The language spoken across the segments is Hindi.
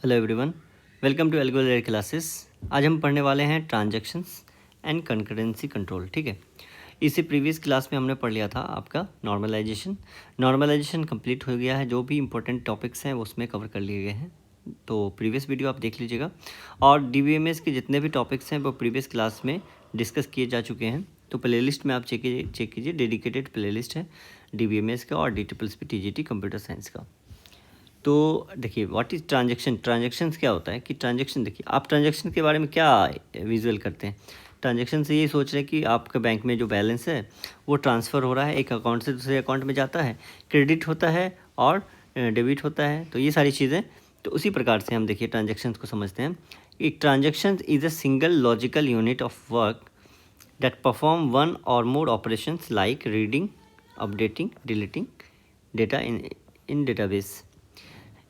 Hello everyone, welcome to algorithm classes. आज हम पढ़ने वाले हैं ट्रांजैक्शंस एंड कंकरेंसी कंट्रोल। ठीक है, इससे प्रीवियस क्लास में हमने पढ़ लिया था आपका नॉर्मलाइजेशन कंप्लीट हो गया है। जो भी इंपॉर्टेंट टॉपिक्स हैं वो उसमें कवर कर लिए गए हैं, तो प्रीवियस वीडियो आप देख लीजिएगा। और डीबीएमएस के जितने भी टॉपिक्स हैं वो प्रीवियस क्लास में डिस्कस किए जा चुके हैं, तो प्लेलिस्ट में आप चेक कीजिए। डेडिकेटेड प्लेलिस्ट है डीबीएमएस का और DSSP TGT कंप्यूटर साइंस का। तो देखिए, व्हाट इज़ ट्रांजेक्शन्स क्या होता है कि ट्रांजेक्शन, देखिए आप ट्रांजेक्शन के बारे में क्या विजुअल करते हैं। ट्रांजेक्शन से ये सोच रहे हैं कि आपके बैंक में जो बैलेंस है वो ट्रांसफ़र हो रहा है, एक अकाउंट से दूसरे अकाउंट में जाता है, क्रेडिट होता है और डेबिट होता है, तो ये सारी चीज़ें। तो उसी प्रकार से हम देखिए ट्रांजेक्शन्स को समझते हैं। एक transaction is a single logical unit of work that perform one or more operations like reading, updating, deleting data in database.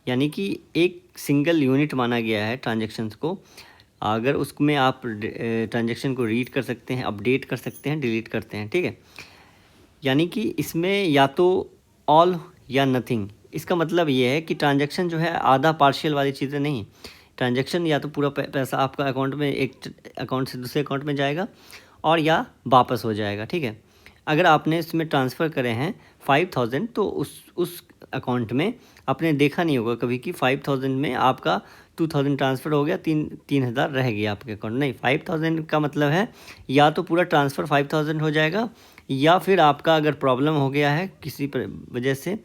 यानी कि एक सिंगल यूनिट माना गया है ट्रांजैक्शंस को। अगर उसमें आप ट्रांजैक्शन को रीड कर सकते हैं, अपडेट कर सकते हैं, डिलीट करते हैं, ठीक है। यानी कि इसमें या तो ऑल या नथिंग। इसका मतलब ये है कि ट्रांजैक्शन जो है आधा पार्शियल वाली चीज़ें नहीं। ट्रांजैक्शन या तो पूरा पैसा आपका अकाउंट में, एक अकाउंट से दूसरे अकाउंट में जाएगा और या वापस हो जाएगा, ठीक है। अगर आपने इसमें ट्रांसफ़र करे हैं 5000, तो उस अकाउंट में आपने देखा नहीं होगा कभी कि 5000 में आपका 2000 ट्रांसफ़र हो गया, 3000 रह गया आपके अकाउंट। नहीं, 5000 का मतलब है या तो पूरा ट्रांसफ़र 5000 हो जाएगा, या फिर आपका अगर प्रॉब्लम हो गया है किसी वजह से,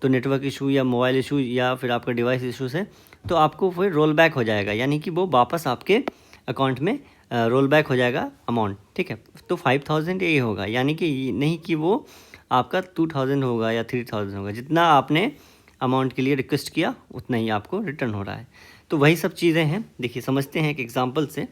तो नेटवर्क इशू या मोबाइल इशू या फिर आपका डिवाइस इशू से, तो आपको फिर रोल बैक हो जाएगा, यानी कि वो वापस आपके अकाउंट में रोल बैक हो जाएगा अमाउंट, ठीक है। तो 5000 यही होगा, यानी कि नहीं कि वो आपका 2000 होगा या 3000 होगा। जितना आपने अमाउंट के लिए रिक्वेस्ट किया उतना ही आपको रिटर्न हो रहा है। तो वही सब चीज़ें हैं। देखिए, समझते हैं एक एग्जांपल से।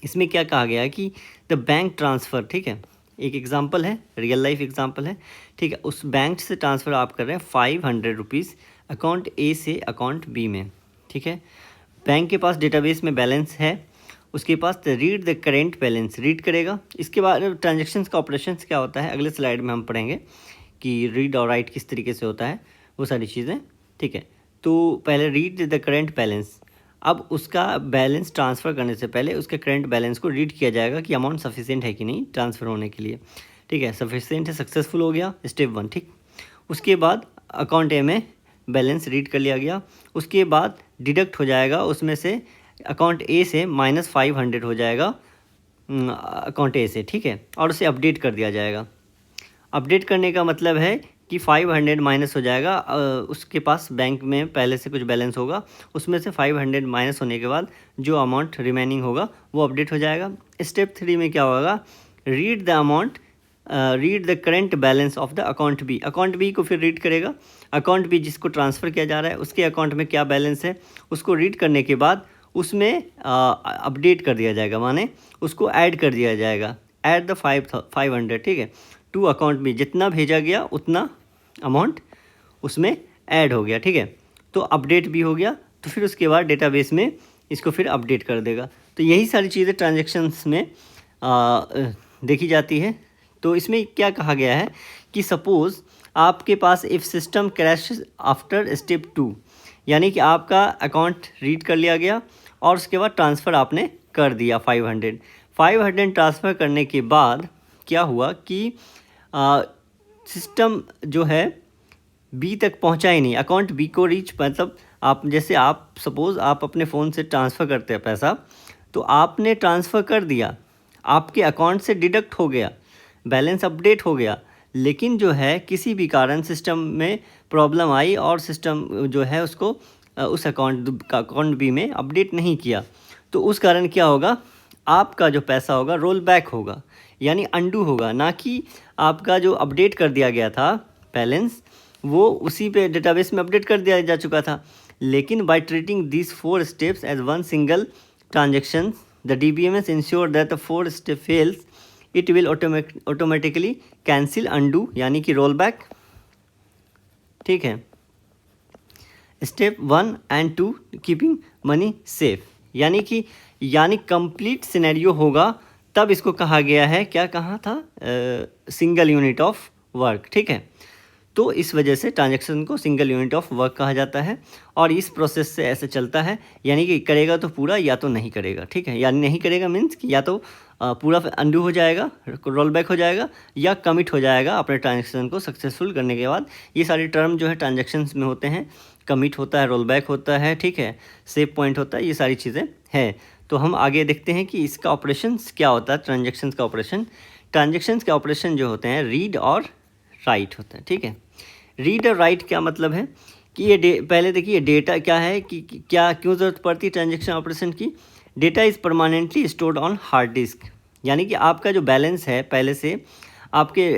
इसमें क्या कहा गया है कि द बैंक ट्रांसफ़र, ठीक है, एक एग्जांपल है, रियल लाइफ एग्जांपल है, ठीक है। उस बैंक से ट्रांसफ़र आप कर रहे हैं 500 रुपीज़ अकाउंट ए से अकाउंट बी में, ठीक है। बैंक के पास डेटाबेस में बैलेंस है, उसके पास read the current balance read करेगा। इसके बाद ट्रांजेक्शन्स का ऑपरेशंस क्या होता है अगले स्लाइड में हम पढ़ेंगे कि रीड और राइट किस तरीके से होता है, वो सारी चीज़ें, ठीक है। तो पहले रीड द करेंट बैलेंस। अब उसका बैलेंस ट्रांसफ़र करने से पहले उसके करेंट बैलेंस को रीड किया जाएगा कि अमाउंट सफिशिएंट है कि नहीं ट्रांसफ़र होने के लिए, ठीक है। सफिशिएंट है, सक्सेसफुल हो गया, स्टेप 1, ठीक। उसके बाद अकाउंट ए में बैलेंस रीड कर लिया गया। उसके बाद डिडक्ट हो जाएगा उसमें से, अकाउंट ए से -500 हो जाएगा अकाउंट ए से, ठीक है, और उसे अपडेट कर दिया जाएगा। अपडेट करने का मतलब है कि 500 माइनस हो जाएगा, उसके पास बैंक में पहले से कुछ बैलेंस होगा, उसमें से 500 माइनस होने के बाद जो अमाउंट रिमेनिंग होगा वो अपडेट हो जाएगा। स्टेप 3 में क्या होगा, read the amount, read the current balance of the account B. Account B को फिर रीड करेगा। अकाउंट बी जिसको ट्रांसफ़र किया जा रहा है उसके अकाउंट में क्या बैलेंस है उसको रीड करने के बाद उसमें अपडेट कर दिया जाएगा, माने उसको ऐड कर दिया जाएगा, ऐड द 500, ठीक है, टू अकाउंट में जितना भेजा गया उतना अमाउंट उसमें ऐड हो गया, ठीक है। तो अपडेट भी हो गया, तो फिर उसके बाद डेटाबेस में इसको फिर अपडेट कर देगा। तो यही सारी चीज़ें ट्रांजैक्शंस में देखी जाती है। तो इसमें क्या कहा गया है कि सपोज़ आपके पास if system crash after step 2, यानी कि आपका अकाउंट रीड कर लिया गया और उसके बाद ट्रांसफ़र आपने कर दिया 500 ट्रांसफ़र करने के बाद क्या हुआ कि सिस्टम जो है बी तक पहुंचा ही नहीं, अकाउंट बी को रीच, मतलब आप जैसे आप सपोज़ आप अपने फ़ोन से ट्रांसफ़र करते हैं पैसा, तो आपने ट्रांसफ़र कर दिया, आपके अकाउंट से डिडक्ट हो गया, बैलेंस अपडेट हो गया, लेकिन जो है किसी भी कारण सिस्टम में प्रॉब्लम आई और सिस्टम जो है उसको उस अकाउंट बी में अपडेट नहीं किया, तो उस कारण क्या होगा, आपका जो पैसा होगा रोल बैक होगा, यानी अंडू होगा, ना कि आपका जो अपडेट कर दिया गया था बैलेंस वो उसी पे डेटाबेस में अपडेट कर दिया जा चुका था। लेकिन by treating this 4 steps as one single transaction the DBMS ensure that the 4 step fails it will automatically cancel undo, यानी कि रोल बैक, ठीक है। Step 1 and 2 keeping money safe, यानी कंप्लीट सिनेरियो होगा, तब इसको कहा गया है, क्या कहा था, सिंगल यूनिट ऑफ वर्क, ठीक है। तो इस वजह से ट्रांजैक्शन को सिंगल यूनिट ऑफ वर्क कहा जाता है और इस प्रोसेस से ऐसे चलता है, यानी कि करेगा तो पूरा या तो नहीं करेगा, ठीक है। यानी नहीं करेगा मीन्स कि या तो पूरा अंडू हो जाएगा, रोल बैक हो जाएगा, या कमिट हो जाएगा अपने ट्रांजैक्शन को सक्सेसफुल करने के बाद। ये सारे टर्म जो है ट्रांजैक्शंस में होते हैं, कमिट होता है, रोल बैक होता है, ठीक है, सेव पॉइंट होता है, ये सारी चीज़ें हैं। तो हम आगे देखते हैं कि इसका ऑपरेशंस क्या होता है, ट्रांजैक्शंस का ऑपरेशन। ट्रांजैक्शंस के ऑपरेशन जो होते हैं रीड और राइट होते हैं, ठीक है। रीड और राइट क्या मतलब है कि ये पहले देखिए डेटा क्या है कि क्या क्यों ज़रूरत पड़ती है ट्रांजैक्शन ऑपरेशन की। Data is permanently stored on hard disk, यानी कि आपका जो बैलेंस है पहले से आपके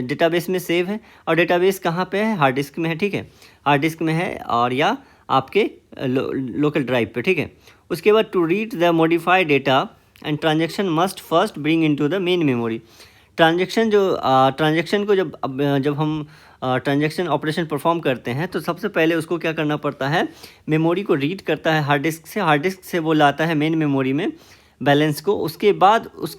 डेटाबेस में सेव है, और डेटाबेस कहाँ पे है, हार्ड डिस्क में है, ठीक है, हार्ड डिस्क में है और या आपके लोकल ड्राइव पे, ठीक है। उसके बाद to read the modified data and transaction must first bring into the main memory. Transaction को जब हम ट्रांजैक्शन ऑपरेशन परफॉर्म करते हैं तो सबसे पहले उसको क्या करना पड़ता है, मेमोरी को रीड करता है हार्ड डिस्क से, हार्ड डिस्क से वो लाता है मेन मेमोरी में बैलेंस को, उसके बाद उस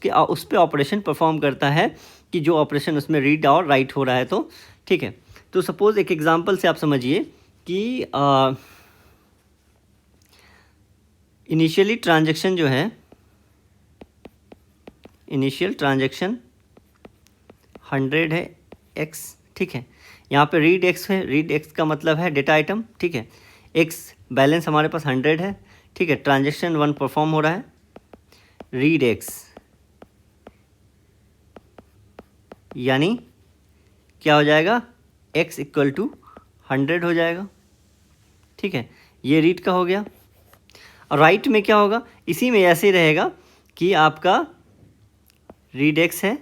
पर ऑपरेशन परफॉर्म करता है कि जो ऑपरेशन उसमें रीड और राइट हो रहा है, तो ठीक है। तो सपोज़ एक एग्जांपल से आप समझिए कि इनिशियली ट्रांजैक्शन जो है, इनिशियल ट्रांजैक्शन 100 है x, ठीक है। यहाँ पे रीड x है, रीड x का मतलब है डेटा आइटम, ठीक है। x बैलेंस हमारे पास 100 है, ठीक है। ट्रांजैक्शन 1 परफॉर्म हो रहा है, रीड x, यानी क्या हो जाएगा, x इक्वल टू 100 हो जाएगा, ठीक है। ये रीड का हो गया। और राइट में क्या होगा, इसी में ऐसे ही रहेगा कि आपका रीड x है,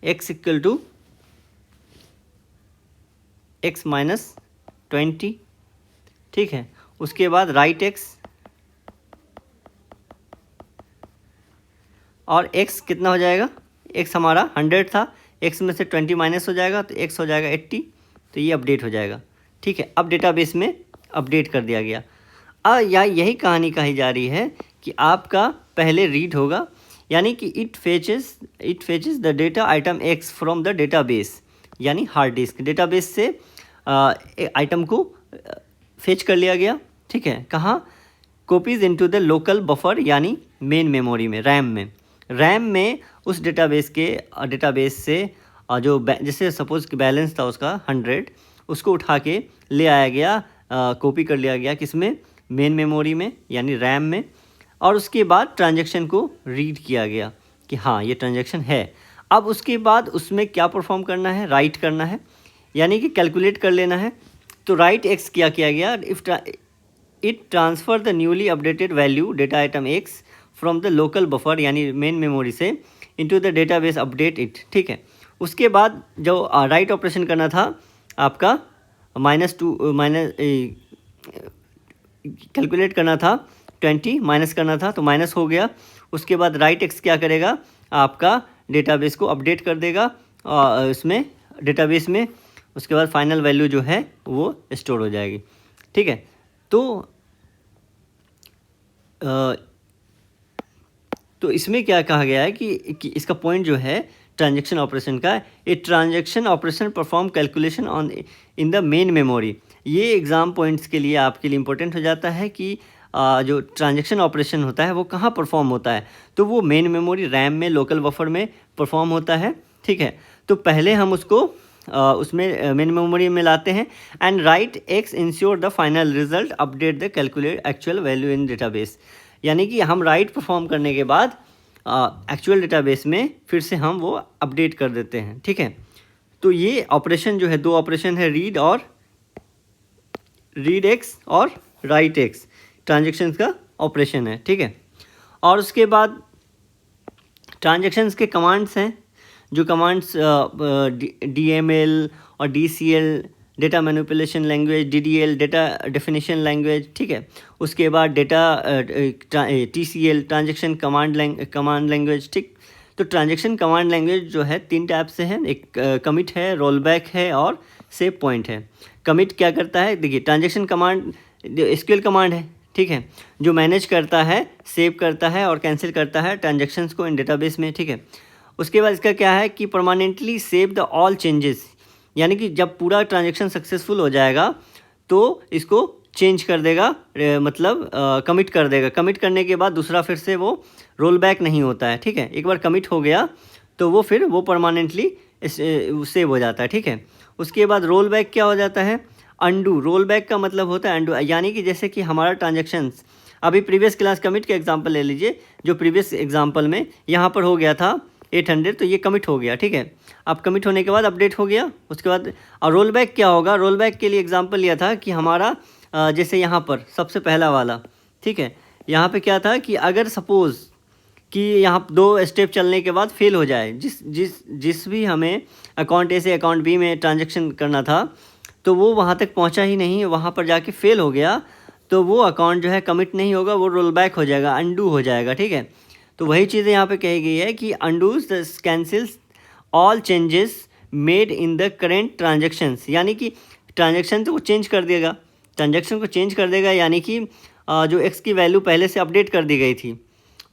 x equal to x minus 20, ठीक है। उसके बाद राइट x, और x कितना हो जाएगा, x हमारा 100 था, x में से 20 माइनस हो जाएगा तो x हो जाएगा 80, तो ये अपडेट हो जाएगा, ठीक है। अब डेटाबेस में अपडेट कर दिया गया। या यही कहानी कही जा रही है कि आपका पहले रीड होगा, यानी कि it फेचेस the data item x from the database, यानी हार्ड डिस्क, डेटाबेस से आइटम को फेच कर लिया गया, ठीक है। कहाँ, copies into the local buffer, यानी मेन मेमोरी में, रैम में उस डेटाबेस से जो जैसे सपोज कि बैलेंस था उसका 100, उसको उठा के ले आया गया, कॉपी कर लिया गया किसमें, मेन मेमोरी में, यानी रैम में। और उसके बाद ट्रांजैक्शन को रीड किया गया कि हाँ ये ट्रांजैक्शन है। अब उसके बाद उसमें क्या परफॉर्म करना है, राइट करना है, यानी कि कैलकुलेट कर लेना है। तो राइट एक्स क्या किया गया, it transfer the newly updated value data item x from the local buffer, यानी मेन मेमोरी से, into the database update it, ठीक है। उसके बाद जो राइट ऑपरेशन करना था आपका कैलकुलेट करना था, 20 माइनस करना था, तो माइनस हो गया। उसके बाद राइट एक्स क्या करेगा, आपका डेटाबेस को अपडेट कर देगा इसमें डेटाबेस में। उसके बाद फाइनल वैल्यू जो है वो स्टोर हो जाएगी, ठीक है। तो इसमें क्या कहा गया है कि इसका पॉइंट जो है ट्रांजैक्शन ऑपरेशन का, a transaction operation perform calculation on in the main memory. ये एग्ज़ाम पॉइंट्स के लिए आपके लिए इम्पोर्टेंट हो जाता है कि जो ट्रांजैक्शन ऑपरेशन होता है वो कहाँ परफॉर्म होता है, तो वो मेन मेमोरी रैम में, लोकल बफर में परफॉर्म होता है, ठीक है। तो पहले हम उसको उसमें मेन मेमोरी में लाते हैं, and right x ensure the final result update the calculate actual value in database, यानी कि हम राइट परफॉर्म करने के बाद एक्चुअल डेटाबेस में फिर से हम वो अपडेट कर देते हैं, ठीक है। तो ये ऑपरेशन जो है, दो ऑपरेशन है, रीड एक्स और राइट एक्स, ट्रांजैक्शंस का ऑपरेशन है, ठीक है। और उसके बाद ट्रांजैक्शंस के कमांड्स हैं, जो कमांड्स DML और DCL, data manipulation language, DDL, data definition language, ठीक है। उसके बाद data TCL, transaction command language, ठीक। तो ट्रांजैक्शन कमांड लैंग्वेज जो है 3 टाइप से है, एक कमिट है, रोल बैक है और सेव पॉइंट है। कमिट क्या करता है, देखिए ट्रांजैक्शन कमांड SQL कमांड है, ठीक है, जो मैनेज करता है, सेव करता है और कैंसिल करता है ट्रांजेक्शन्स को इन डेटाबेस में, ठीक है। उसके बाद इसका क्या है कि permanently save the all changes, यानी कि जब पूरा ट्रांजेक्शन सक्सेसफुल हो जाएगा तो इसको चेंज कर देगा, मतलब कमिट कर देगा। कमिट करने के बाद दूसरा फिर से वो रोल बैक नहीं होता है, ठीक है। एक बार कमिट हो गया तो वो फिर वो परमानेंटली सेव हो जाता है, ठीक है। उसके बाद रोल बैक क्या हो जाता है, अंडू। रोल बैक का मतलब होता है अंडू, यानी कि जैसे कि हमारा ट्रांजेक्शन्स, अभी प्रीवियस क्लास कमिट का एग्जांपल ले लीजिए, जो प्रीवियस एग्जांपल में यहाँ पर हो गया था 800, तो ये कमिट हो गया, ठीक है। अब कमिट होने के बाद अपडेट हो गया, उसके बाद और रोल बैक क्या होगा, रोल बैक के लिए एग्जांपल लिया था कि हमारा जैसे यहाँ पर सबसे पहला वाला, ठीक है, यहाँ पे क्या था कि अगर सपोज़ कि यहाँ 2 स्टेप चलने के बाद फेल हो जाए, जिस भी हमें अकाउंट ए से अकाउंट बी में ट्रांजेक्शन करना था, तो वो वहाँ तक पहुँचा ही नहीं, वहाँ पर जाके फेल हो गया, तो वो अकाउंट जो है कमिट नहीं होगा, वो रोल बैक हो जाएगा, अंडू हो जाएगा, ठीक है। तो वही चीज़ें यहाँ पे कही गई है कि undos cancels all changes made in the current transactions, यानी कि ट्रांजेक्शन तो वो चेंज कर देगा, ट्रांजेक्शन को चेंज कर देगा, यानी कि जो एक्स की वैल्यू पहले से अपडेट कर दी गई थी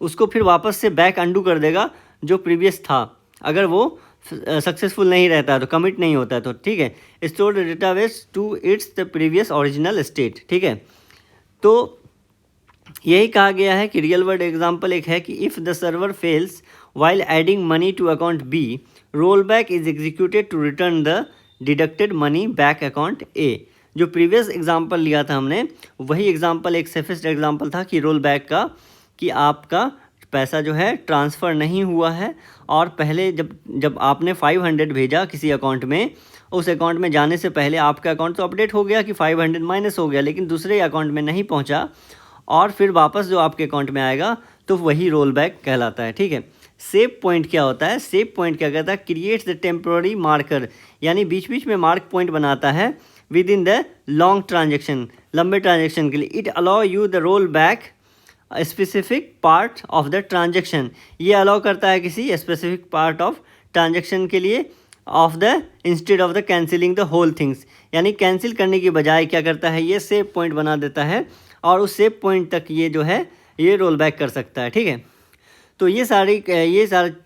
उसको फिर वापस से बैक अंडू कर देगा जो प्रीवियस था, अगर वो सक्सेसफुल नहीं रहता है तो, कमिट नहीं होता है तो, ठीक है। Store the database to its the previous original state, ठीक है। तो यही कहा गया है कि रियल वर्ल्ड एग्जांपल एक है कि if the server fails while adding money to account B, roll back is executed to return the deducted money back account A. जो प्रीवियस एग्जांपल लिया था हमने, वही एग्जांपल एक सेफेस्ट एग्जांपल था कि रोल बैक का, कि आपका पैसा जो है ट्रांसफ़र नहीं हुआ है और पहले जब आपने 500 भेजा किसी अकाउंट में, उस अकाउंट में जाने से पहले आपका अकाउंट तो अपडेट हो गया कि 500 माइनस हो गया, लेकिन दूसरे अकाउंट में नहीं पहुंचा और फिर वापस जो आपके अकाउंट में आएगा तो वही रोल बैक कहलाता है, ठीक है। सेव पॉइंट क्या होता है, सेव पॉइंट क्या कहता है, क्रिएट्स द टेम्पोररी मार्कर, यानी बीच बीच में मार्क पॉइंट बनाता है with in the long transaction, लंबे ट्रांजेक्शन के लिए। It allow you the roll back specific part of the transaction, ये अलाउ करता है किसी स्पेसिफिक पार्ट ऑफ ट्रांजेक्शन के लिए, of the instead of the cancelling the whole things, यानी कैंसिल करने की बजाय क्या करता है, ये सेव पॉइंट बना देता है और उस सेव पॉइंट तक ये जो है ये रोल बैक कर सकता है, ठीक है। तो ये सारे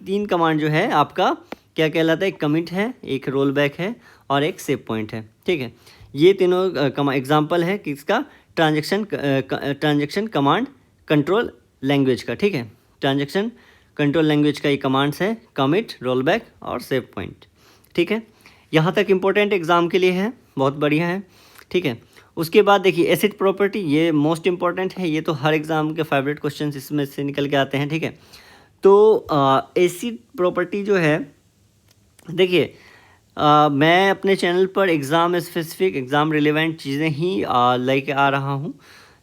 3 कमांड जो है आपका क्या कहलाता है, एक कमिट है, एक रोल बैक है और एक सेव पॉइंट है, ठीक है। ये तीनों एग्जाम्पल है किसका, ट्रांजेक्शन कमांड कंट्रोल लैंग्वेज का, ठीक है। ट्रांजेक्शन कंट्रोल लैंग्वेज का ये कमांड्स है, कमिट, रोल बैक और सेव पॉइंट, ठीक है। यहाँ तक इम्पोर्टेंट एग्ज़ाम के लिए है, बहुत बढ़िया है, ठीक है। उसके बाद देखिए एसिड प्रॉपर्टी, ये मोस्ट इम्पॉर्टेंट है, ये तो हर एग्ज़ाम के फेवरेट क्वेश्चंस इसमें से निकल के आते हैं, ठीक है। तो एसिड प्रॉपर्टी जो है, देखिए मैं अपने चैनल पर एग्ज़ाम स्पेसिफिक, एग्ज़ाम रिलेवेंट चीज़ें ही लेके आ रहा हूँ,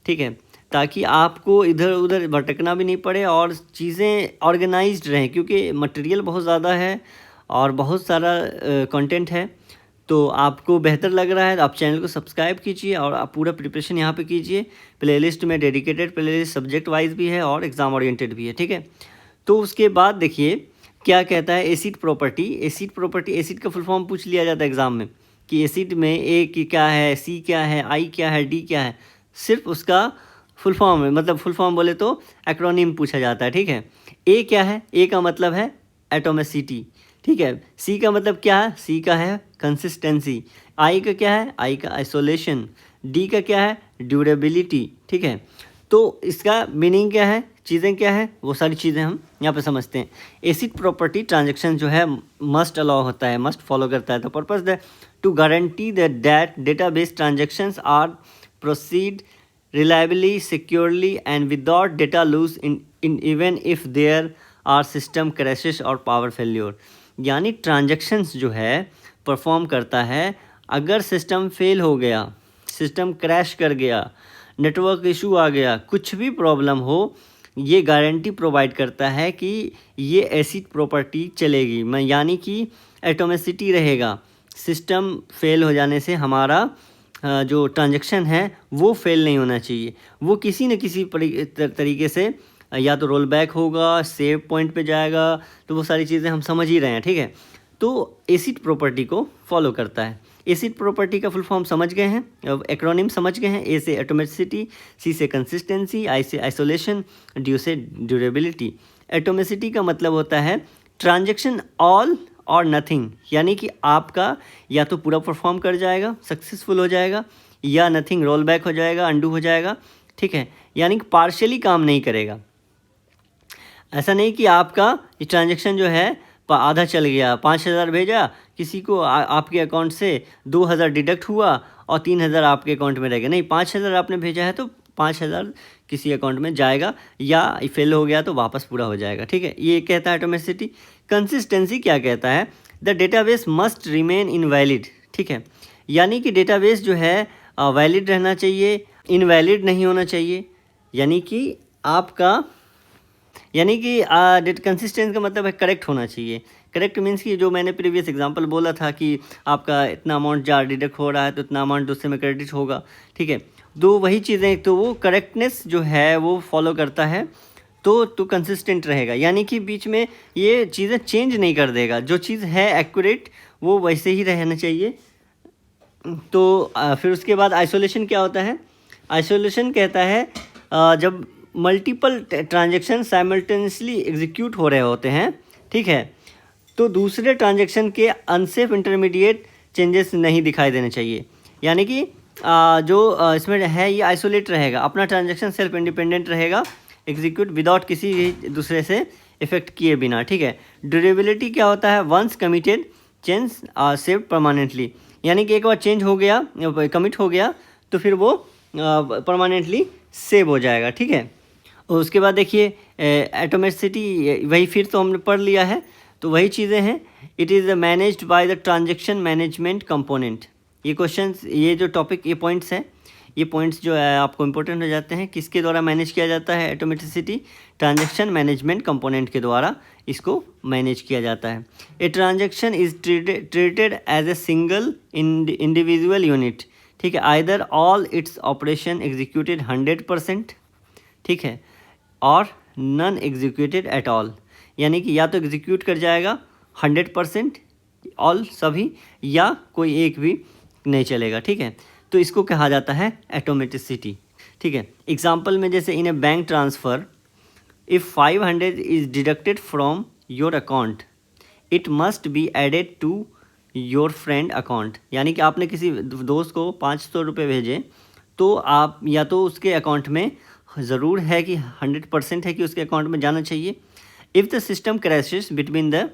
ठीक है, ताकि आपको इधर उधर भटकना भी नहीं पड़े और चीज़ें ऑर्गेनाइज्ड रहें, क्योंकि मटेरियल बहुत ज़्यादा है और बहुत सारा कंटेंट है। तो आपको बेहतर लग रहा है तो आप चैनल को सब्सक्राइब कीजिए और आप पूरा प्रिपरेशन यहाँ पे कीजिए। प्लेलिस्ट में डेडिकेटेड प्लेलिस्ट सब्जेक्ट वाइज भी है और एग्ज़ाम ओरिएंटेड भी है, ठीक है। तो उसके बाद देखिए क्या कहता है acid property. Acid property, acid का फुल फॉर्म पूछ लिया जाता है एग्ज़ाम में कि एसिड में ए की क्या है, सी क्या है, आई क्या है, डी क्या है, सिर्फ उसका फुल फॉर्म है, मतलब फुल फॉर्म बोले तो एक्रोनिम पूछा जाता है, ठीक है। ए क्या है, ए का मतलब है एटोमिसिटी, ठीक है। सी का मतलब क्या है, सी का है कंसिस्टेंसी। आई का क्या है, आई का आइसोलेशन। डी का क्या है, ड्यूरेबिलिटी, ठीक है। तो इसका मीनिंग क्या है, चीज़ें क्या है, वो सारी चीज़ें हम यहाँ पे समझते हैं। एसिड प्रॉपर्टी ट्रांजेक्शन जो है मस्ट अलाउ होता है, मस्ट फॉलो करता है। तो purpose the to guarantee that database transactions are proceed reliably, securely and without data loss in even if there are system crashes और power failure। यानी ट्रांजेक्शन्स जो है परफॉर्म करता है, अगर सिस्टम फेल हो गया, सिस्टम क्रैश कर गया, नेटवर्क इशू आ गया, कुछ भी प्रॉब्लम हो, ये गारंटी प्रोवाइड करता है कि ये एसिड प्रॉपर्टी चलेगी, मैं यानी कि एटोमिसिटी रहेगा। सिस्टम फेल हो जाने से हमारा जो ट्रांजेक्शन है वो फेल नहीं होना चाहिए, वो किसी न किसी तरीके से या तो रोल बैक होगा, सेव पॉइंट पे जाएगा, तो वो सारी चीज़ें हम समझ ही रहे हैं, ठीक है। तो एसिड प्रॉपर्टी को फॉलो करता है। एसिड प्रॉपर्टी का फुल फॉर्म समझ गए हैं, एक्रोनिम समझ गए हैं। ए से एटोमिसिटी, सी से कंसिस्टेंसी, आई से आइसोलेशन, डी से ड्यूरेबिलिटी। एटोमिसिटी का मतलब होता है ट्रांजैक्शन ऑल और नथिंग, यानी कि आपका या तो पूरा परफॉर्म कर जाएगा, सक्सेसफुल हो जाएगा, या नथिंग, रोल बैक हो जाएगा, अंडू हो जाएगा, ठीक है, यानी कि पार्शियली काम नहीं करेगा। ऐसा नहीं कि आपका ये ट्रांजैक्शन जो है आधा चल गया, 5,000 भेजा किसी को, आपके अकाउंट से 2,000 डिडक्ट हुआ और 3,000 आपके अकाउंट में रह गया। नहीं, 5,000 आपने भेजा है तो 5,000 किसी अकाउंट में जाएगा, या फेल हो गया तो वापस पूरा हो जाएगा, ठीक है। ये कहता है एटोमिसिटी। कंसिस्टेंसी क्या कहता है? The database must remain invalid, ठीक है, यानी कि डेटाबेस जो है वैलिड रहना चाहिए, इनवैलिड नहीं होना चाहिए। यानी कि आपका कंसिस्टेंस का मतलब है करेक्ट होना चाहिए। करेक्ट मीन्स कि जो मैंने प्रीवियस एग्जांपल बोला था कि आपका इतना अमाउंट जा डिडक्ट हो रहा है तो इतना अमाउंट दूसरे में क्रेडिट होगा, ठीक है। तो वही चीज़ें, तो वो करेक्टनेस जो है वो फॉलो करता है, तो कंसिस्टेंट रहेगा, यानी कि बीच में ये चीज़ें चेंज नहीं कर देगा। जो चीज़ है एक्यूरेट वो वैसे ही रहना चाहिए। तो फिर उसके बाद आइसोलेशन क्या होता है? आइसोलेशन कहता है जब मल्टीपल ट्रांजैक्शन साइमल्टेनियसली एग्जीक्यूट हो रहे होते हैं, ठीक है, तो दूसरे ट्रांजैक्शन के अनसेफ इंटरमीडिएट चेंजेस नहीं दिखाई देने चाहिए। यानी कि इसमें है ये आइसोलेट रहेगा, अपना ट्रांजैक्शन सेल्फ इंडिपेंडेंट रहेगा, एग्जीक्यूट विदाउट किसी दूसरे से इफेक्ट किए बिना, ठीक है। ड्यूरेबिलिटी क्या होता है? Once committed change saved permanently, यानी कि एक बार चेंज हो गया, कमिट हो गया तो फिर वो परमानेंटली सेव हो जाएगा, ठीक है। और उसके बाद देखिए एटोमिसिटी, वही फिर तो हमने पढ़ लिया है, तो वही चीज़ें हैं। It is managed by the transaction management component. ये क्वेश्चंस, ये जो टॉपिक, ये पॉइंट्स हैं, ये पॉइंट्स जो है आपको इंपॉर्टेंट हो जाते हैं। किसके द्वारा मैनेज किया जाता है एटोमेटिसिटी? ट्रांजैक्शन मैनेजमेंट कंपोनेंट के द्वारा इसको मैनेज किया जाता है। A transaction is treated as a single individual unit, ठीक है, either all its operation executed 100%, ठीक है, और नन एग्जीक्यूटेड एट ऑल, यानी कि या तो एग्जीक्यूट कर जाएगा 100% ऑल सभी, या कोई एक भी नहीं चलेगा, ठीक है। तो इसको कहा जाता है एटोमेटिसिटी, ठीक है। एग्जाम्पल में जैसे in a bank transfer, if 500 is deducted from your account, it must be added to your friend account, यानी कि आपने किसी दोस्त को 500 रुपये भेजे, तो आप या तो उसके अकाउंट में ज़रूर है कि 100% है कि उसके अकाउंट में जाना चाहिए। If the system crashes between the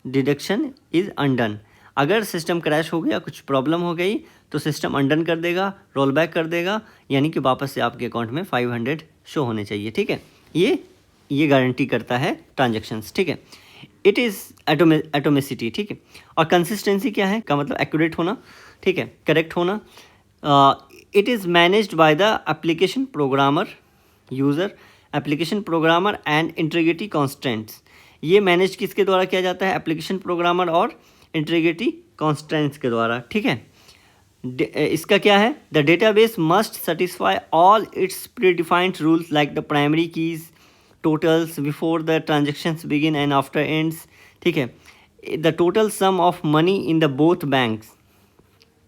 deduction is undone, अगर सिस्टम क्रैश हो गया, कुछ प्रॉब्लम हो गई, तो सिस्टम अनडन कर देगा, रोल बैक कर देगा, यानी कि वापस से आपके अकाउंट में 500 शो होने चाहिए, ठीक है। ये गारंटी करता है ट्रांजैक्शंस, ठीक है। इट इज़ एटोमिसिटी, ठीक है। और कंसिस्टेंसी क्या है? का मतलब एक्यूरेट होना, ठीक है, करेक्ट होना। It is managed by the application programmer, user, application programmer and integrity constants. ये मैनेज किसके द्वारा किया जाता है? एप्लीकेशन प्रोग्रामर और इंटीग्रिटी कॉन्स्टेंट्स के द्वारा, ठीक है। इसका क्या है? The database must satisfy all it's predefined rules like the primary keys, totals before the transactions begin and after ends, ठीक है। The total sum of money in the both banks,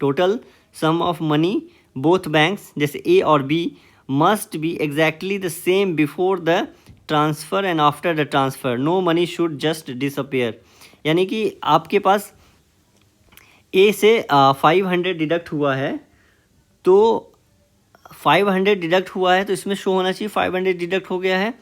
total sum of money both banks जैसे ए और B must be exactly the same before the transfer and after the transfer, no money should just disappear, यानी कि आपके पास ए से 500 डिडक्ट हुआ है, तो 500 डिडक्ट हुआ है तो इसमें शो होना चाहिए 500 डिडक्ट हो गया है,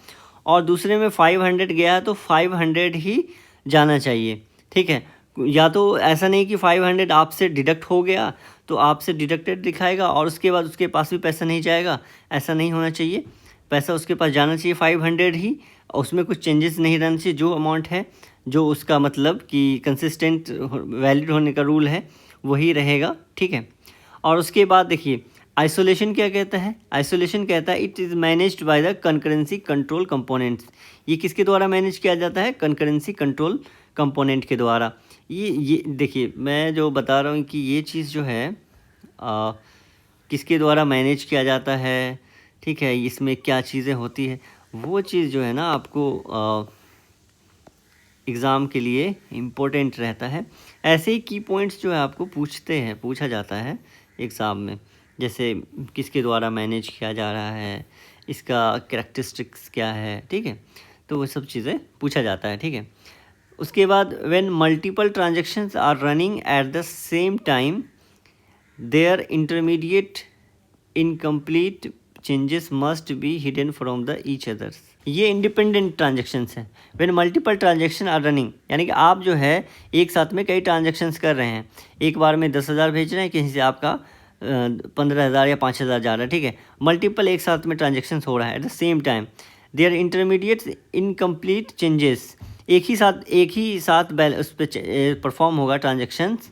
और दूसरे में 500 गया है तो 500 ही जाना चाहिए, ठीक है। या तो ऐसा नहीं कि 500 आपसे डिडक्ट हो गया तो आपसे डिडक्टेड दिखाएगा और उसके बाद उसके पास भी पैसा नहीं जाएगा, ऐसा नहीं होना चाहिए। पैसा उसके पास जाना चाहिए 500 ही, उसमें कुछ चेंजेस नहीं रहना चाहिए। जो अमाउंट है, जो उसका मतलब कि कंसिस्टेंट वैलिड होने का रूल है, वही रहेगा, ठीक है। और उसके बाद देखिए आइसोलेशन क्या कहता है? आइसोलेशन कहता है it is managed by the concurrency control components. ये किसके द्वारा मैनेज किया जाता है? कंकरेंसी कंट्रोल कंपोनेंट के द्वारा। ये देखिए मैं जो बता रहा हूँ कि ये चीज़ जो है किसके द्वारा मैनेज किया जाता है, ठीक है, इसमें क्या चीज़ें होती है, वो चीज़ जो है ना आपको एग्ज़ाम के लिए इम्पोर्टेंट रहता है। ऐसे ही की पॉइंट्स जो है आपको पूछा जाता है एग्ज़ाम में, जैसे किसके द्वारा मैनेज किया जा रहा है, इसका कैरेक्टरिस्टिक्स क्या है, ठीक है। तो वो सब चीज़ें पूछा जाता है, ठीक है। उसके बाद when multiple transactions are running at the same time there intermediate incomplete changes must be hidden from the each others. ये इंडिपेंडेंट ट्रांजेक्शन्स हैं। When multiple transaction are running, यानी कि आप जो है एक साथ में कई ट्रांजेक्शन्स कर रहे हैं, एक बार में 10,000 भेज रहे हैं, किसी से आपका 15,000 या 5,000 जा रहा है, ठीक है। मल्टीपल एक साथ में ट्रांजेक्शन्स हो रहा है at the same time, there intermediate incomplete changes, एक ही साथ उस पर परफॉर्म होगा ट्रांजेक्शन्स,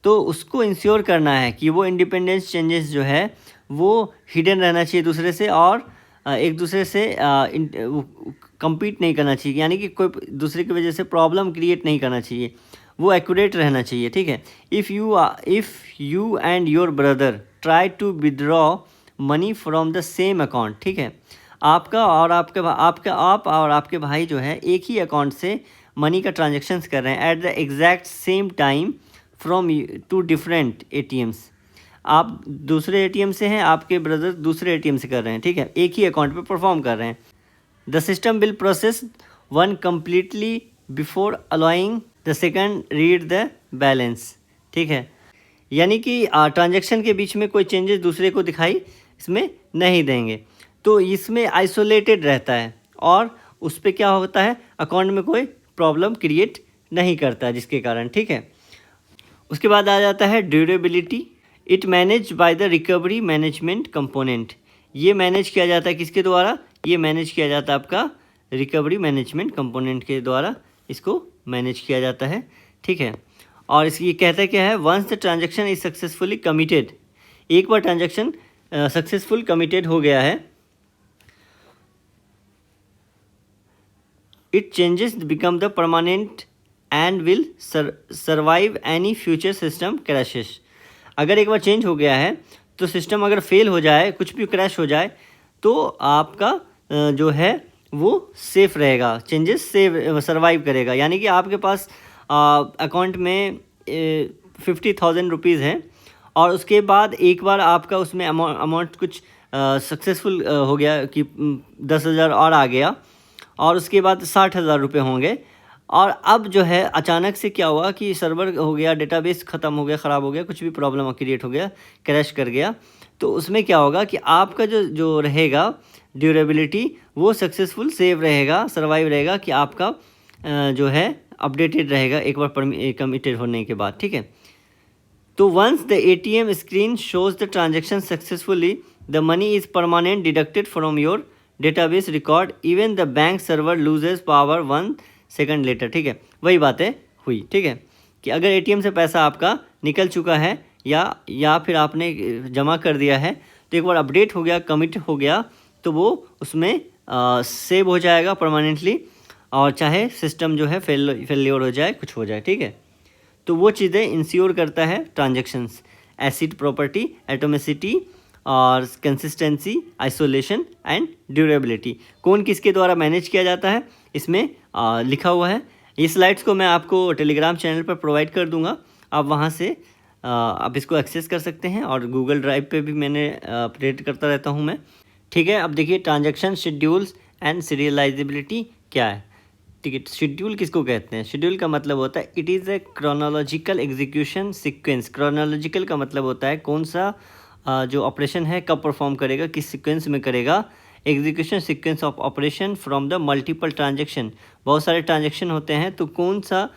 तो उसको इंश्योर करना है कि वो इंडिपेंडेंस चेंजेस जो है वो हिडन रहना चाहिए दूसरे से, और एक दूसरे से कम्पीट नहीं करना चाहिए, यानी कि कोई दूसरे की वजह से प्रॉब्लम क्रिएट नहीं करना चाहिए, वो एक्यूरेट रहना चाहिए, ठीक है। If you and your brother try to withdraw money from the same account, ठीक है, आप और आपके भाई जो है एक ही अकाउंट से मनी का ट्रांजेक्शन्स कर रहे हैं at the exact same time from two different ATMs। आप दूसरे ATM से हैं, आपके ब्रदर दूसरे ATM से कर रहे हैं, ठीक है, एक ही अकाउंट पे परफॉर्म कर रहे हैं। The system will process one completely before allowing the second read the balance, ठीक है, यानी कि ट्रांजैक्शन के बीच में कोई चेंजेस दूसरे को दिखाई इसमें नहीं देंगे, तो इसमें आइसोलेटेड रहता है और उस पर क्या होता है, अकाउंट में कोई प्रॉब्लम क्रिएट नहीं करता, जिसके कारण, ठीक है। उसके बाद आ जाता है durability. It manage by the recovery management component. ये मैनेज किया जाता है किसके द्वारा, ये मैनेज किया जाता है आपका रिकवरी मैनेजमेंट कंपोनेंट के द्वारा, इसको मैनेज किया जाता है, ठीक है। और ये कहता है क्या है, once the transaction is successfully committed, एक बार ट्रांजेक्शन सक्सेसफुल कमिटेड हो गया है, it changes become the permanent and will survive any future system crashes. अगर एक बार चेंज हो गया है तो सिस्टम अगर फेल हो जाए, कुछ भी क्रैश हो जाए, तो आपका जो है वो सेफ रहेगा, चेंजेस सेव सर्वाइव करेगा। यानी कि आपके पास अकाउंट में 50,000 रुपीज़ है और उसके बाद एक बार आपका उसमें अमाउंट कुछ सक्सेसफुल हो गया कि 10,000 और आ गया, और उसके बाद 60,000 रुपये होंगे, और अब जो है अचानक से क्या हुआ कि सर्वर हो गया, डेटाबेस ख़त्म हो गया, ख़राब हो गया, कुछ भी प्रॉब्लम क्रिएट हो गया, क्रैश कर गया, तो उसमें क्या होगा कि आपका जो रहेगा ड्यूरेबिलिटी वो सक्सेसफुल सेव रहेगा, सर्वाइव रहेगा, कि आपका जो है अपडेटेड रहेगा एक बार कमिटेड होने के बाद, ठीक है। तो once the ATM screen shows the transaction successfully, the money is permanent deducted from your database record, even the bank server loses power 1 second later, ठीक है। वही बातें हुई, ठीक है, कि अगर ATM से पैसा आपका निकल चुका है या फिर आपने जमा कर दिया है, तो एक बार अपडेट हो गया, कमिट हो गया, तो वो उसमें सेव हो जाएगा परमानेंटली, और चाहे सिस्टम जो है फेलियर हो जाए, कुछ हो जाए, ठीक है। तो वो चीज़ें इंश्योर करता है ट्रांजेक्शन्स, एसिड प्रॉपर्टी, एटोमिसिटी और कंसिस्टेंसी, आइसोलेशन एंड ड्यूरेबिलिटी। कौन किसके द्वारा मैनेज किया जाता है इसमें लिखा हुआ है। ये स्लाइड्स को मैं आपको टेलीग्राम चैनल पर प्रोवाइड कर दूंगा, आप वहाँ से आप इसको एक्सेस कर सकते हैं, और गूगल ड्राइव पे भी मैंने अपडेट करता रहता हूँ मैं, ठीक है। अब देखिए ट्रांजैक्शन शेड्यूल्स एंड सीरियलाइजेबिलिटी क्या है, ठीक है। शेड्यूल किसको कहते हैं, शेड्यूल का मतलब होता है it is a chronological execution sequence. Chronological का मतलब होता है कौन सा जो ऑपरेशन है कब परफॉर्म करेगा, किस सीक्वेंस में करेगा। Execution sequence of operation from the multiple transaction, बहुत सारे ट्रांजेक्शन होते हैं, तो कौन सा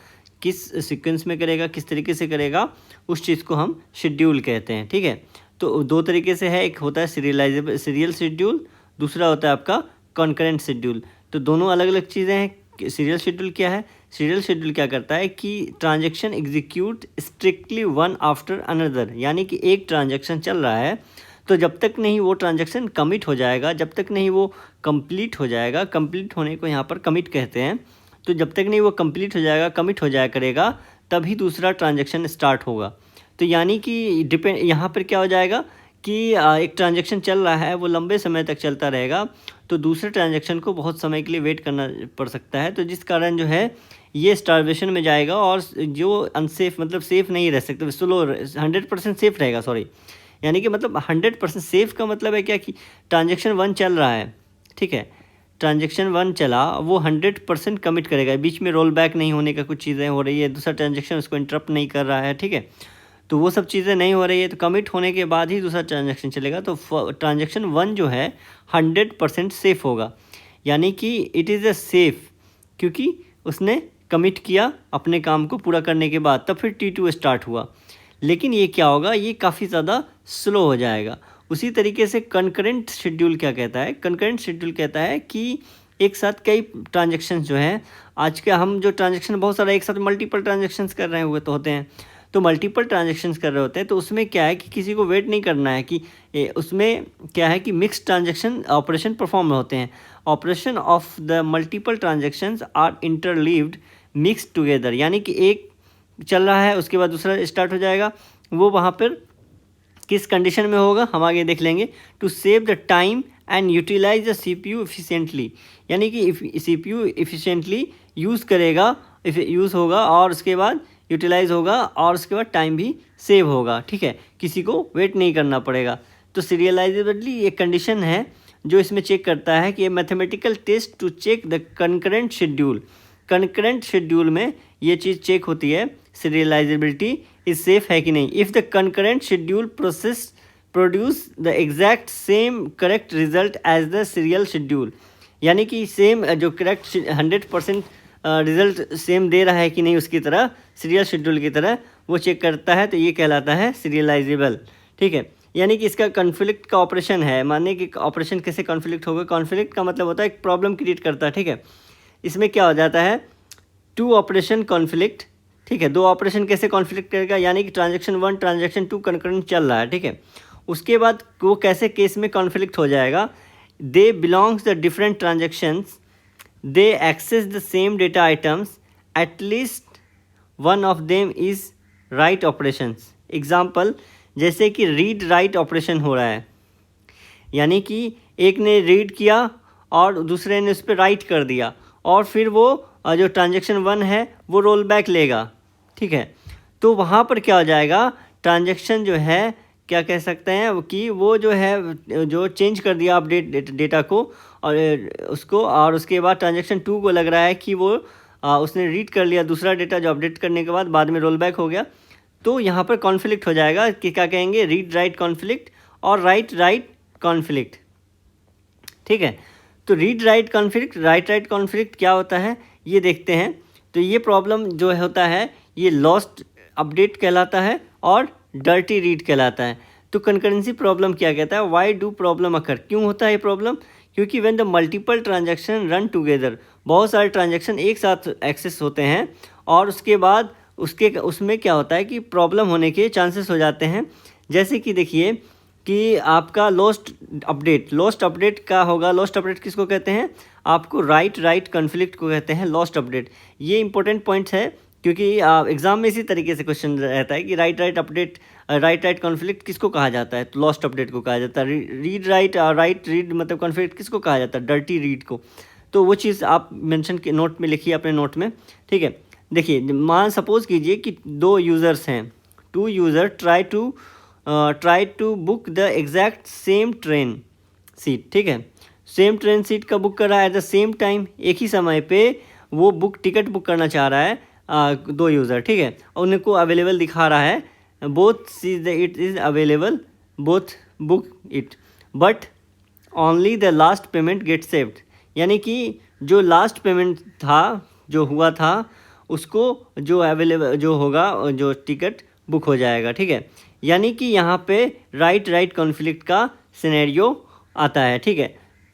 किस सीक्वेंस में करेगा, किस तरीके से करेगा, उस चीज़ को हम शेड्यूल कहते हैं, ठीक है। तो दो तरीके से है, एक होता है सीरियल शेड्यूल, दूसरा होता है आपका कॉन्करेंट शेड्यूल। तो दोनों अलग अलग चीज़ें हैं। सीरियल शेड्यूल क्या है, सीरियल शेड्यूल क्या करता है कि transaction execute strictly one after another, यानी कि एक ट्रांजेक्शन चल रहा है, तो जब तक नहीं वो ट्रांजेक्शन कमिट हो जाएगा, जब तक नहीं वो कंप्लीट हो जाएगा, कंप्लीट होने को यहाँ पर कमिट कहते हैं, तो जब तक नहीं वो कंप्लीट हो जाएगा, कमिट हो जाया करेगा, तभी दूसरा ट्रांजेक्शन स्टार्ट होगा। तो यानी कि डिपेंड यहाँ पर क्या हो जाएगा कि एक ट्रांजेक्शन चल रहा है, वो लंबे समय तक चलता रहेगा, तो दूसरे ट्रांजेक्शन को बहुत समय के लिए वेट करना पड़ सकता है, तो जिस कारण जो है ये स्टारवेशन में जाएगा और जो अनसेफ मतलब सेफ़ नहीं रह सकते, स्लो 100% सेफ़ रहेगा, सॉरी, यानी कि मतलब 100% सेफ़ का मतलब है क्या कि ट्रांजेक्शन 1 चल रहा है, ठीक है, ट्रांजेक्शन 1 चला, वो 100% कमिट करेगा, बीच में रोल बैक नहीं होने का, कुछ चीज़ें हो रही है, दूसरा ट्रांजेक्शन उसको इंटरप्ट नहीं कर रहा है, ठीक है, तो वो सब चीज़ें नहीं हो रही है, तो कमिट होने के बाद ही दूसरा ट्रांजेक्शन चलेगा, तो ट्रांजेक्शन 1 जो है 100% सेफ़ होगा, यानी कि इट इज़ अ सेफ़, क्योंकि उसने कमिट किया अपने काम को पूरा करने के बाद, तब फिर T2 स्टार्ट हुआ। लेकिन ये क्या होगा, ये काफ़ी ज़्यादा स्लो हो जाएगा। उसी तरीके से कंकरेंट शेड्यूल क्या कहता है, कंकरेंट शेड्यूल कहता है कि एक साथ कई ट्रांजेक्शन्स जो हैं, आज के हम जो ट्रांजेक्शन बहुत सारा एक साथ मल्टीपल ट्रांजेक्शन्स कर रहे हुए तो होते हैं, तो मल्टीपल ट्रांजेक्शन्स कर रहे होते हैं, तो उसमें क्या है कि किसी को वेट नहीं करना है कि उसमें क्या है कि मिक्स ट्रांजेक्शन ऑपरेशन परफॉर्म होते हैं। Operation of the multiple transactions are interleaved mix together, यानी कि एक चल रहा है उसके बाद दूसरा स्टार्ट हो जाएगा, वो वहाँ पर किस कंडीशन में होगा हम आगे देख लेंगे। To save the time and utilize the CPU efficiently, यानी कि CPU एफिशिएंटली यूज़ करेगा, यूज़ होगा और उसके बाद यूटिलाइज होगा और उसके बाद टाइम भी सेव होगा, ठीक है, किसी को वेट नहीं करना पड़ेगा। तो सीरियलाइजेबिलिटी एक कंडीशन है जो इसमें चेक करता है कि ये mathematical test to check the concurrent schedule, concurrent schedule में ये चीज़ चेक होती है, सीरियलाइजेबिलिटी इज सेफ है कि नहीं। If the concurrent schedule process produce the exact same correct result as the serial schedule, यानी कि सेम जो करेक्ट 100% रिजल्ट सेम दे रहा है कि नहीं उसकी तरह, सीरियल शेड्यूल की तरह वो चेक करता है, तो ये कहलाता है सीरियलाइजेबल, ठीक है। यानी कि इसका कॉन्फ्लिक्ट का ऑपरेशन है, मानने कि ऑपरेशन कैसे कॉन्फ्लिक्ट होगा, कॉन्फ्लिक्ट का मतलब होता है एक प्रॉब्लम क्रिएट करता है, ठीक है। इसमें क्या हो जाता है, 2 ऑपरेशन कॉन्फ्लिक्ट, ठीक है, 2 ऑपरेशन कैसे कॉन्फ्लिक्ट करेगा, यानी कि ट्रांजेक्शन 1 ट्रांजेक्शन 2 कंकरेंट चल रहा है, ठीक है, उसके बाद वो कैसे केस में कॉन्फ्लिक्ट हो जाएगा, they belongs the different transactions, they access the same data items, at least one of them is write operations. Example, जैसे कि रीड राइट ऑपरेशन हो रहा है, यानी कि एक ने रीड किया और दूसरे ने उस पर राइट कर दिया, और फिर वो जो ट्रांजेक्शन 1 है वो रोल बैक लेगा, ठीक है, तो वहाँ पर क्या हो जाएगा, ट्रांजेक्शन जो है क्या कह सकते हैं कि वो जो है जो चेंज कर दिया अपडेट डेटा को और उसको, और उसके बाद ट्रांजेक्शन 2 को लग रहा है कि वो उसने रीड कर लिया दूसरा डेटा जो अपडेट करने के बाद में रोल बैक हो गया, तो यहाँ पर कॉन्फ्लिक्ट हो जाएगा कि क्या कहेंगे, रीड राइट कॉन्फ्लिक्ट और राइट राइट कॉन्फ्लिक्ट, ठीक है। तो read write conflict, right conflict क्या होता है ये देखते हैं। तो ये प्रॉब्लम जो होता है ये लॉस्ट अपडेट कहलाता है और डर्टी रीड कहलाता है। तो कंकरेंसी प्रॉब्लम क्या कहता है, वाई डू प्रॉब्लम अकर, क्यों होता है ये प्रॉब्लम, क्योंकि when the multiple transaction run together, बहुत सारे ट्रांजैक्शन एक साथ एक्सेस होते हैं और उसके बाद उसमें क्या होता है कि प्रॉब्लम होने के चांसेस हो जाते हैं। जैसे कि देखिए कि आपका लॉस्ट अपडेट क्या होगा, लॉस्ट अपडेट किसको कहते हैं, आपको राइट कॉन्फ्लिक्ट को कहते हैं लॉस्ट अपडेट। ये इंपॉर्टेंट पॉइंट्स है क्योंकि एग्जाम में इसी तरीके से क्वेश्चन रहता है कि राइट अपडेट, राइट कॉन्फ्लिक्ट किसको कहा जाता है, तो लॉस्ट अपडेट को कहा जाता है। रीड राइट रीड मतलब कॉन्फ्लिक्ट किसको कहा जाता है, डर्टी रीड को। तो वो चीज़ आप मेंशन के नोट में लिखिए, अपने नोट में, ठीक है। देखिए मान सपोज कीजिए कि 2 यूज़र्स हैं, 2 user try to book the exact same train seat, ठीक है, सेम ट्रेन सीट का बुक कर रहा है एट द सेम टाइम, एक ही समय पे वो टिकट बुक करना चाह रहा है 2 यूज़र, ठीक है, और उनको अवेलेबल दिखा रहा है, both see the it is available, both book it, but only the last payment gate saved, यानी कि जो लास्ट पेमेंट था जो हुआ था उसको जो अवेलेबल जो होगा जो टिकट बुक हो जाएगा, ठीक है। यानी कि यहाँ पे राइट कॉन्फ्लिक्ट का सिनेरियो आता है, ठीक है।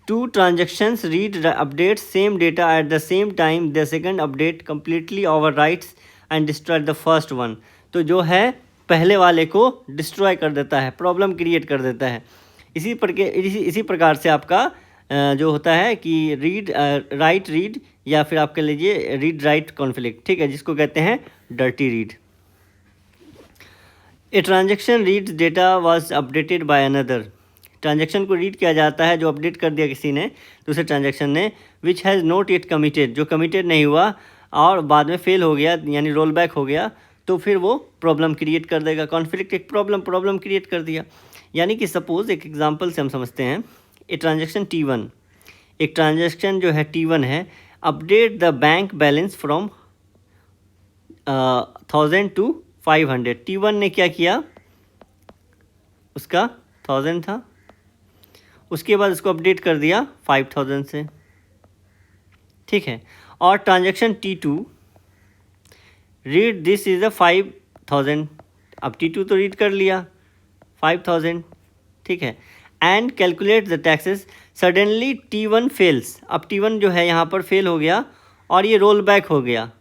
2 transactions read update same data at the same time, the second update completely over rights and destroy the first one, तो जो है पहले वाले को डिस्ट्रॉय कर देता है, प्रॉब्लम क्रिएट कर देता है। इसी प्रकार से आपका जो होता है कि राइट रीड या फिर आप कह लीजिए रीड राइट कॉन्फ्लिक्ट, ठीक है, जिसको कहते हैं dirty read. A transaction reads data was updated by another, transaction को रीड किया जाता है जो अपडेट कर दिया किसी ने, दूसरे ट्रांजेक्शन ने, which has not yet committed, जो कमिटेड नहीं हुआ, और बाद में फेल हो गया यानी रोल बैक हो गया, तो फिर वो प्रॉब्लम क्रिएट कर देगा। कॉन्फ्लिक्ट एक प्रॉब्लम क्रिएट कर दिया। यानी कि सपोज़ एक एग्जांपल से हम समझते हैं, ए ट्रांजैक्शन T1, एक ट्रांजैक्शन जो है T1 है, update the bank balance from 1000 to 500। T1 ने क्या किया, उसका 1000 था, उसके बाद उसको अपडेट कर दिया 5000 से, ठीक है। और transaction T2, read this is a 5000। अब T2 तो रीड कर लिया 5000, ठीक है। And calculate the taxes. Suddenly T1 fails. अब T1 जो है यहाँ पर फेल हो गया और ये रोल बैक हो गया।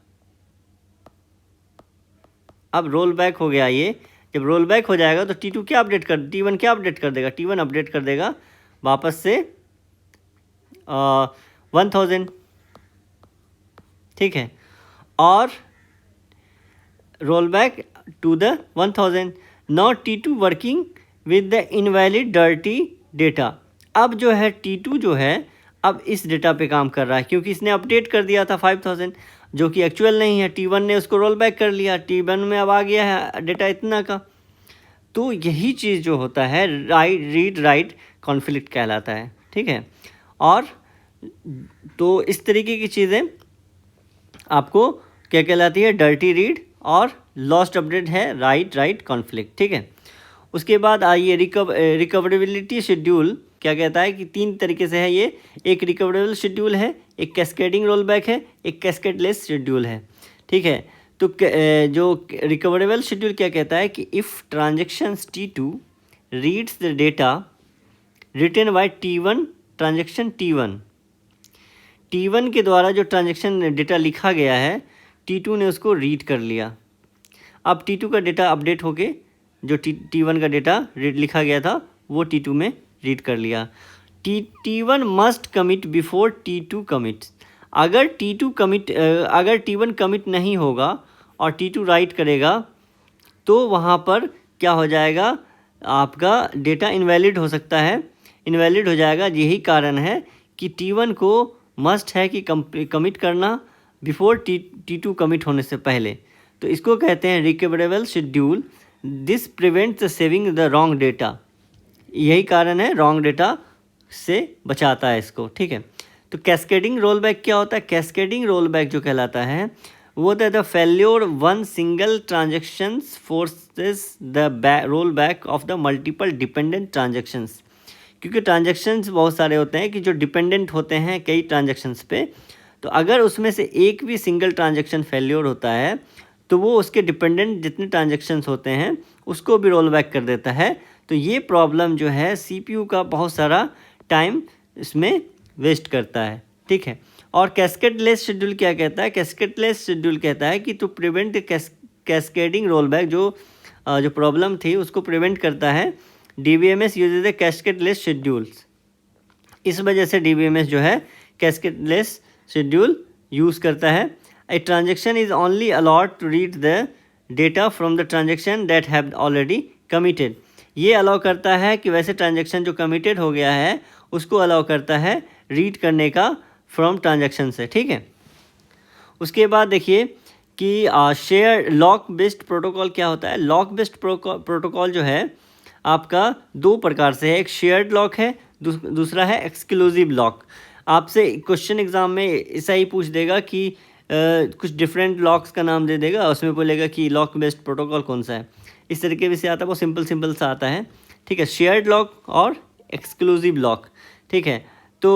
अब रोल बैक हो गया, ये जब रोल बैक हो जाएगा तो T1 क्या अपडेट कर देगा, T1 अपडेट कर देगा वापस से 1000, ठीक है। और roll back to the 1000। Now T2 working with the invalid dirty data. अब जो है T2 जो है अब इस डेटा पे काम कर रहा है, क्योंकि इसने अपडेट कर दिया था 5000 जो कि एक्चुअल नहीं है। T1 ने उसको रोल बैक कर लिया, T1 में अब आ गया है डेटा इतना का। तो यही चीज़ जो होता है रीड राइट कॉन्फ्लिक्ट कहलाता है, ठीक है। और तो इस तरीके की चीज़ें आपको क्या कहलाती है, डर्टी रीड और लॉस्ट अपडेट है राइट कॉन्फ्लिक्ट, ठीक है। उसके बाद आइए रिकवरेबिलिटी शेड्यूल क्या कहता है कि 3 तरीके से है ये। एक रिकवरेबल शेड्यूल है, एक कैस्केडिंग रोल बैक है, एक कैस्केडलेस शेड्यूल है, ठीक है। तो जो रिकवरेबल शेड्यूल क्या कहता है कि if transactions T2 reads the data written by T1 transaction T1 के द्वारा जो ट्रांजेक्शन डेटा लिखा गया है, T2 ने उसको रीड कर लिया। अब T2 का डेटा अपडेट होके जो T1 का डेटा लिखा गया था वो T2 में रीड कर लिया। T1 must commit before T2 commit. अगर T1 कमिट नहीं होगा और T2 राइट करेगा तो वहाँ पर क्या हो जाएगा, आपका डेटा इनवैलिड हो सकता है, इनवैलिड हो जाएगा। यही कारण है कि T1 को मस्ट है कि कमिट करना बिफोर T2 कमिट होने से पहले। तो इसको कहते हैं recoverable schedule. This prevents the saving the wrong data. यही कारण है, रॉन्ग डेटा से बचाता है इसको, ठीक है। तो कैस्केडिंग रोल बैक क्या होता है, कैस्केडिंग रोल बैक जो कहलाता है वो होता है the failure one single transactions forces the roll back of the multiple dependent transactions. क्योंकि ट्रांजेक्शन्स बहुत सारे होते हैं कि जो डिपेंडेंट होते हैं कई ट्रांजेक्शन्स पे, तो अगर उसमें से एक भी सिंगल ट्रांजेक्शन फेल्योर होता है तो वो उसके डिपेंडेंट जितने ट्रांजेक्शन्स होते हैं उसको भी रोल बैक कर देता है। तो ये प्रॉब्लम जो है CPU का बहुत सारा टाइम इसमें वेस्ट करता है, ठीक है। और कैस्केडलेस शेड्यूल क्या कहता है, कैस्केडलेस शेड्यूल कहता है कि to prevent cascading roll back, जो प्रॉब्लम थी उसको प्रिवेंट करता है। DBMS uses the cascadeless schedules. इस वजह से DBMS जो है कैस्केडलेस शेड्यूल यूज़ करता है। A transaction is only allowed to read the data from the transaction that have already committed. ये अलाउ करता है कि वैसे ट्रांजेक्शन जो कमिटेड हो गया है उसको अलाउ करता है रीड करने का फ्रॉम ट्रांजेक्शन से, ठीक है। उसके बाद देखिए कि शेयर लॉक बेस्ड प्रोटोकॉल क्या होता है। लॉक बेस्ड प्रोटोकॉल जो है आपका 2 प्रकार से है, एक शेयर्ड लॉक है, दूसरा है एक्सक्लूसिव लॉक। आपसे क्वेश्चन एग्जाम में ऐसा ही पूछ देगा कि कुछ डिफरेंट लॉक्स का नाम दे देगा, उसमें बोलेगा कि लॉक बेस्ड प्रोटोकॉल कौन सा है। इस तरीके से आता है, वो सिंपल सा आता है, ठीक है। शेयर्ड लॉक और एक्सक्लूसिव लॉक, ठीक है। तो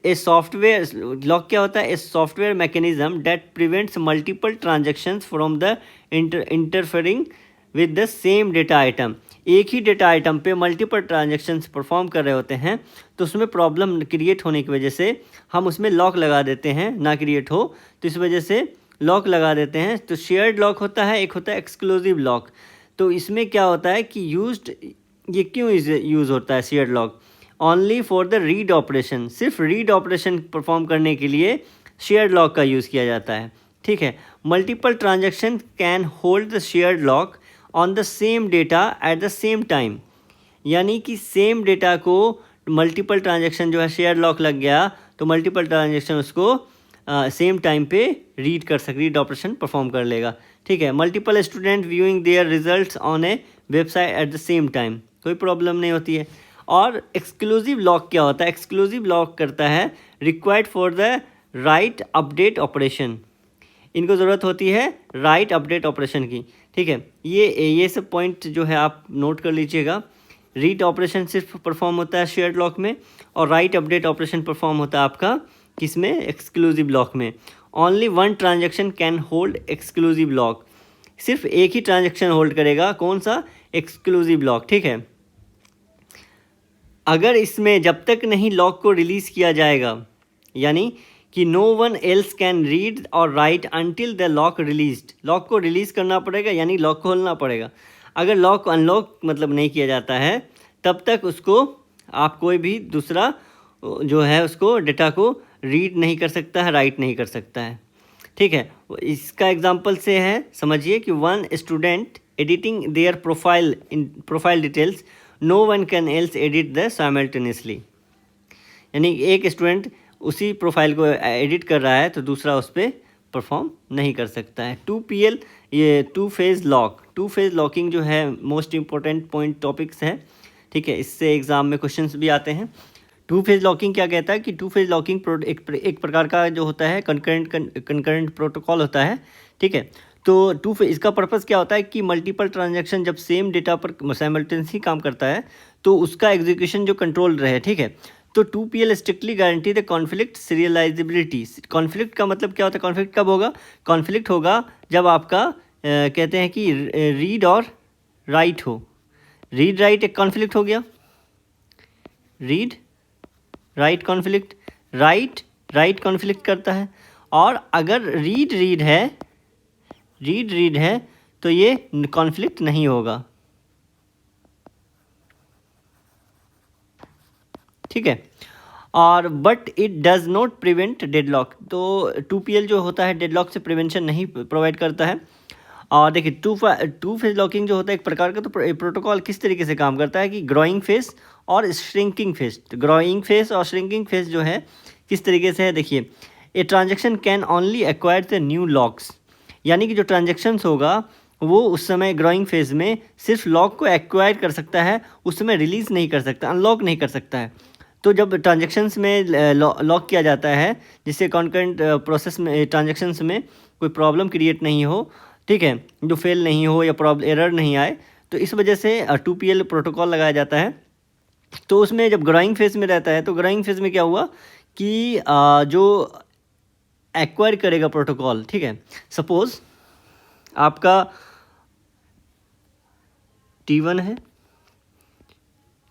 ए सॉफ्टवेयर लॉक क्या होता है, a software mechanism that prevents multiple transactions from the interfering with the same data item. एक ही डेटा आइटम पे मल्टीपल ट्रांजेक्शन्स परफॉर्म कर रहे होते हैं, तो उसमें प्रॉब्लम क्रिएट होने की वजह से हम उसमें लॉक लगा देते हैं, ना क्रिएट हो तो इस वजह से लॉक लगा देते हैं। तो शेयर्ड लॉक होता है, एक होता है एक्सक्लूसिव लॉक। तो इसमें क्या होता है कि ये क्यों यूज़ होता है shared lock, only for the read operation. सिर्फ रीड ऑपरेशन परफॉर्म करने के लिए शेयर्ड लॉक का यूज़ किया जाता है, ठीक है। Multiple transaction can hold the shared lock on the same data at the same time. यानी कि सेम डेटा को मल्टीपल ट्रांजेक्शन जो है शेयर लॉक लग गया तो मल्टीपल ट्रांजेक्शन उसको सेम टाइम पे रीड ऑपरेशन परफॉर्म कर लेगा, ठीक है। Multiple student viewing their results on a website at the same time, कोई प्रॉब्लम नहीं होती है। और एक्सक्लूसिव लॉक क्या होता है? एक्सक्लूसिव लॉक करता है required for the right update operation, इनको ज़रूरत होती है राइट अपडेट ऑपरेशन की, ठीक है। ये सब पॉइंट जो है आप नोट कर लीजिएगा। रीड ऑपरेशन सिर्फ परफॉर्म होता है शेयर्ड लॉक में, और राइट अपडेट ऑपरेशन परफॉर्म होता है आपका किसमें? एक्सक्लूसिव लॉक में। Only one transaction can hold exclusive lock, सिर्फ एक ही ट्रांजेक्शन होल्ड करेगा, कौन सा? एक्सक्लूसिव लॉक, ठीक है। अगर इसमें जब तक नहीं लॉक को रिलीज़ किया जाएगा, यानी कि no one else can read or write until the lock released, lock को रिलीज़ करना पड़ेगा, यानी लॉक खोलना पड़ेगा। अगर लॉक अनलॉक मतलब नहीं किया जाता है, तब तक उसको आप कोई भी दूसरा जो है उसको डेटा को रीड नहीं कर सकता है, राइट नहीं कर सकता है, ठीक है। इसका एग्जांपल से है, समझिए कि one student editing their profile in profile details, no one can else edit the simultaneously, यानी एक स्टूडेंट उसी प्रोफाइल को एडिट कर रहा है तो दूसरा उस पर परफॉर्म नहीं कर सकता है। 2PL, ये टू फेज़ लॉकिंग जो है मोस्ट इम्पोर्टेंट पॉइंट टॉपिक्स है, ठीक है। इससे एग्ज़ाम में क्वेश्चंस भी आते हैं। टू फेज़ लॉकिंग क्या कहता है कि टू फेज़ लॉकिंग एक प्रकार का जो होता है कंकरेंट प्रोटोकॉल होता है, ठीक है। तो इसका पर्पज़ क्या होता है कि मल्टीपल ट्रांजैक्शन जब सेम डेटा पर साइमल्टेनियसली काम करता है तो उसका एग्जीक्यूशन जो कंट्रोल रहे, ठीक है। तो 2PL strictly guarantee the conflict serialisability. Conflict का मतलब क्या होता है? कॉन्फ्लिक्ट कब होगा? कॉन्फ्लिक्ट होगा जब आपका कहते हैं कि रीड और राइट हो। रीड राइट एक कॉन्फ्लिक्ट हो गया, read write conflict, right conflict करता है। और अगर रीड है तो ये कॉन्फ्लिक्ट नहीं होगा, ठीक है। और but it does not prevent deadlock, तो 2PL जो होता है डेडलॉक से प्रिवेंशन नहीं प्रोवाइड करता है। और देखिए टू फेज लॉकिंग जो होता है एक प्रकार का, तो प्रोटोकॉल किस तरीके से काम करता है कि ग्रोइंग फेस और श्रिंकिंग फेस, ग्रोइंग फेस और श्रिंकिंग फेस जो है किस तरीके से है, देखिए। A transaction can only acquire the new locks, यानी कि जो ट्रांजेक्शन्स होगा वो उस समय ग्रोइंग फेज में सिर्फ लॉक को एक्वायर कर सकता है, उस समय रिलीज़ नहीं कर सकता, अनलॉक नहीं कर सकता है। तो जब ट्रांजेक्शन्स में लॉक किया जाता है, जिससे कॉन्करेंट प्रोसेस में ट्रांजेक्शन्स में कोई प्रॉब्लम क्रिएट नहीं हो, ठीक है, जो फेल नहीं हो या प्रॉब्लम एरर नहीं आए, तो इस वजह से 2PL प्रोटोकॉल लगाया जाता है। तो उसमें जब ग्रोइंग फेज में रहता है तो ग्रोइंग फेज में क्या हुआ कि जो एक्वायर करेगा प्रोटोकॉल, ठीक है, सपोज आपका T1 है,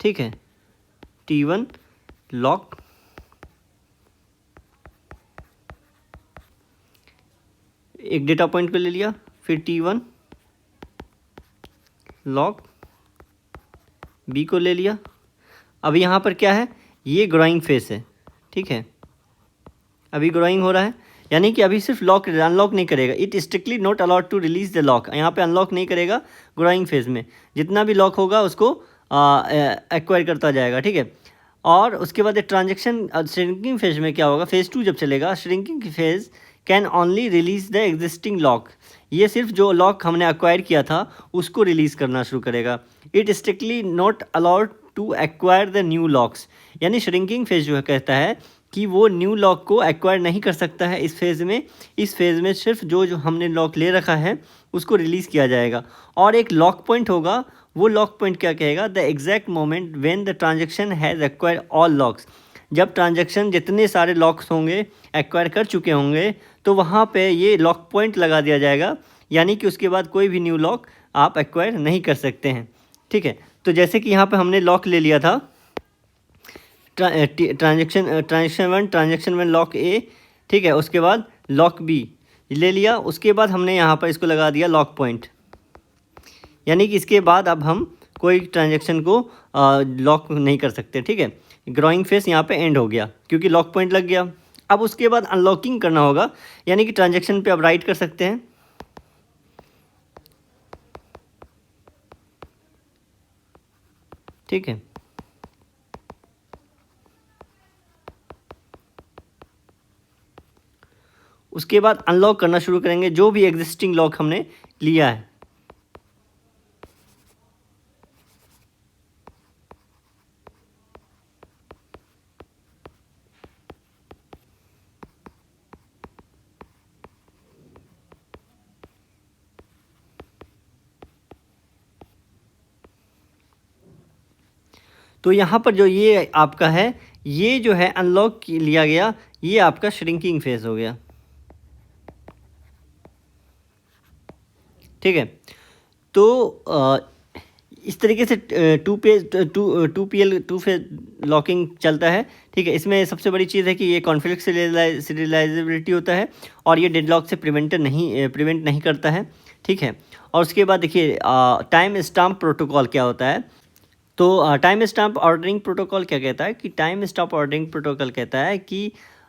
ठीक है, T1 लॉक, एक डेटा पॉइंट को ले लिया, फिर T1 लॉक B को ले लिया। अब यहाँ पर क्या है? ये ग्रोइंग फेस है, ठीक है, अभी ग्रोइंग हो रहा है, यानी कि अभी सिर्फ लॉक अनलॉक नहीं करेगा। It strictly not allowed to release the lock, यहाँ पे अनलॉक नहीं करेगा। ग्रोइंग फेज में जितना भी लॉक होगा उसको एक्वायर करता जाएगा, ठीक है। और उसके बाद ट्रांजेक्शन श्रिंकिंग फेज में क्या होगा? फेज़ 2 जब चलेगा, shrinking phase can only release the existing lock, ये सिर्फ जो लॉक हमने एक्वायर किया था उसको रिलीज़ करना शुरू करेगा। It strictly not allowed to acquire the new locks, यानी श्रिंकिंग फेज जो है कहता है कि वो न्यू लॉक को एक्वायर नहीं कर सकता है इस फेज़ में। इस फेज़ में सिर्फ जो हमने लॉक ले रखा है उसको रिलीज़ किया जाएगा। और एक लॉक पॉइंट होगा, वो लॉक पॉइंट क्या कहेगा? The exact moment when the transaction has acquire all locks, जब ट्रांजेक्शन जितने सारे लॉक्स होंगे एक्वायर कर चुके होंगे तो वहाँ पे ये लॉक पॉइंट लगा दिया जाएगा, यानी कि उसके बाद कोई भी न्यू लॉक आप एक्वायर नहीं कर सकते हैं, ठीक है। तो जैसे कि यहाँ पे हमने लॉक ले लिया था, ट्रांजेक्शन 1 लॉक A, ठीक है, उसके बाद लॉक B ले लिया, उसके बाद हमने यहाँ पर इसको लगा दिया लॉक पॉइंट, यानी कि इसके बाद अब हम कोई ट्रांजेक्शन को लॉक नहीं कर सकते, ठीक है। ग्रोइंग फेस यहाँ पे एंड हो गया क्योंकि लॉक पॉइंट लग गया। अब उसके बाद अनलॉकिंग करना होगा, यानी कि ट्रांजेक्शन पे अब राइट कर सकते हैं, ठीक है। उसके बाद अनलॉक करना शुरू करेंगे जो भी एग्जिस्टिंग लॉक हमने लिया है। तो यहाँ पर जो ये आपका है, ये जो है अनलॉक लिया गया, ये आपका श्रिंकिंग फेज हो गया। ठीक है, तो इस तरीके से टू फेज लॉकिंग चलता है। ठीक है, इसमें सबसे बड़ी चीज़ है कि ये कॉन्फ्लिक्ट सीरियलाइजेबिलिटी होता है और ये डेडलॉक से प्रिवेंट नहीं करता है। ठीक है, और उसके बाद देखिए टाइम स्टाम्प प्रोटोकॉल क्या होता है। तो टाइम स्टाम्प ऑर्डरिंग प्रोटोकॉल क्या कहता है कि टाइम स्टाम्प ऑर्डरिंग प्रोटोकॉल कहता है कि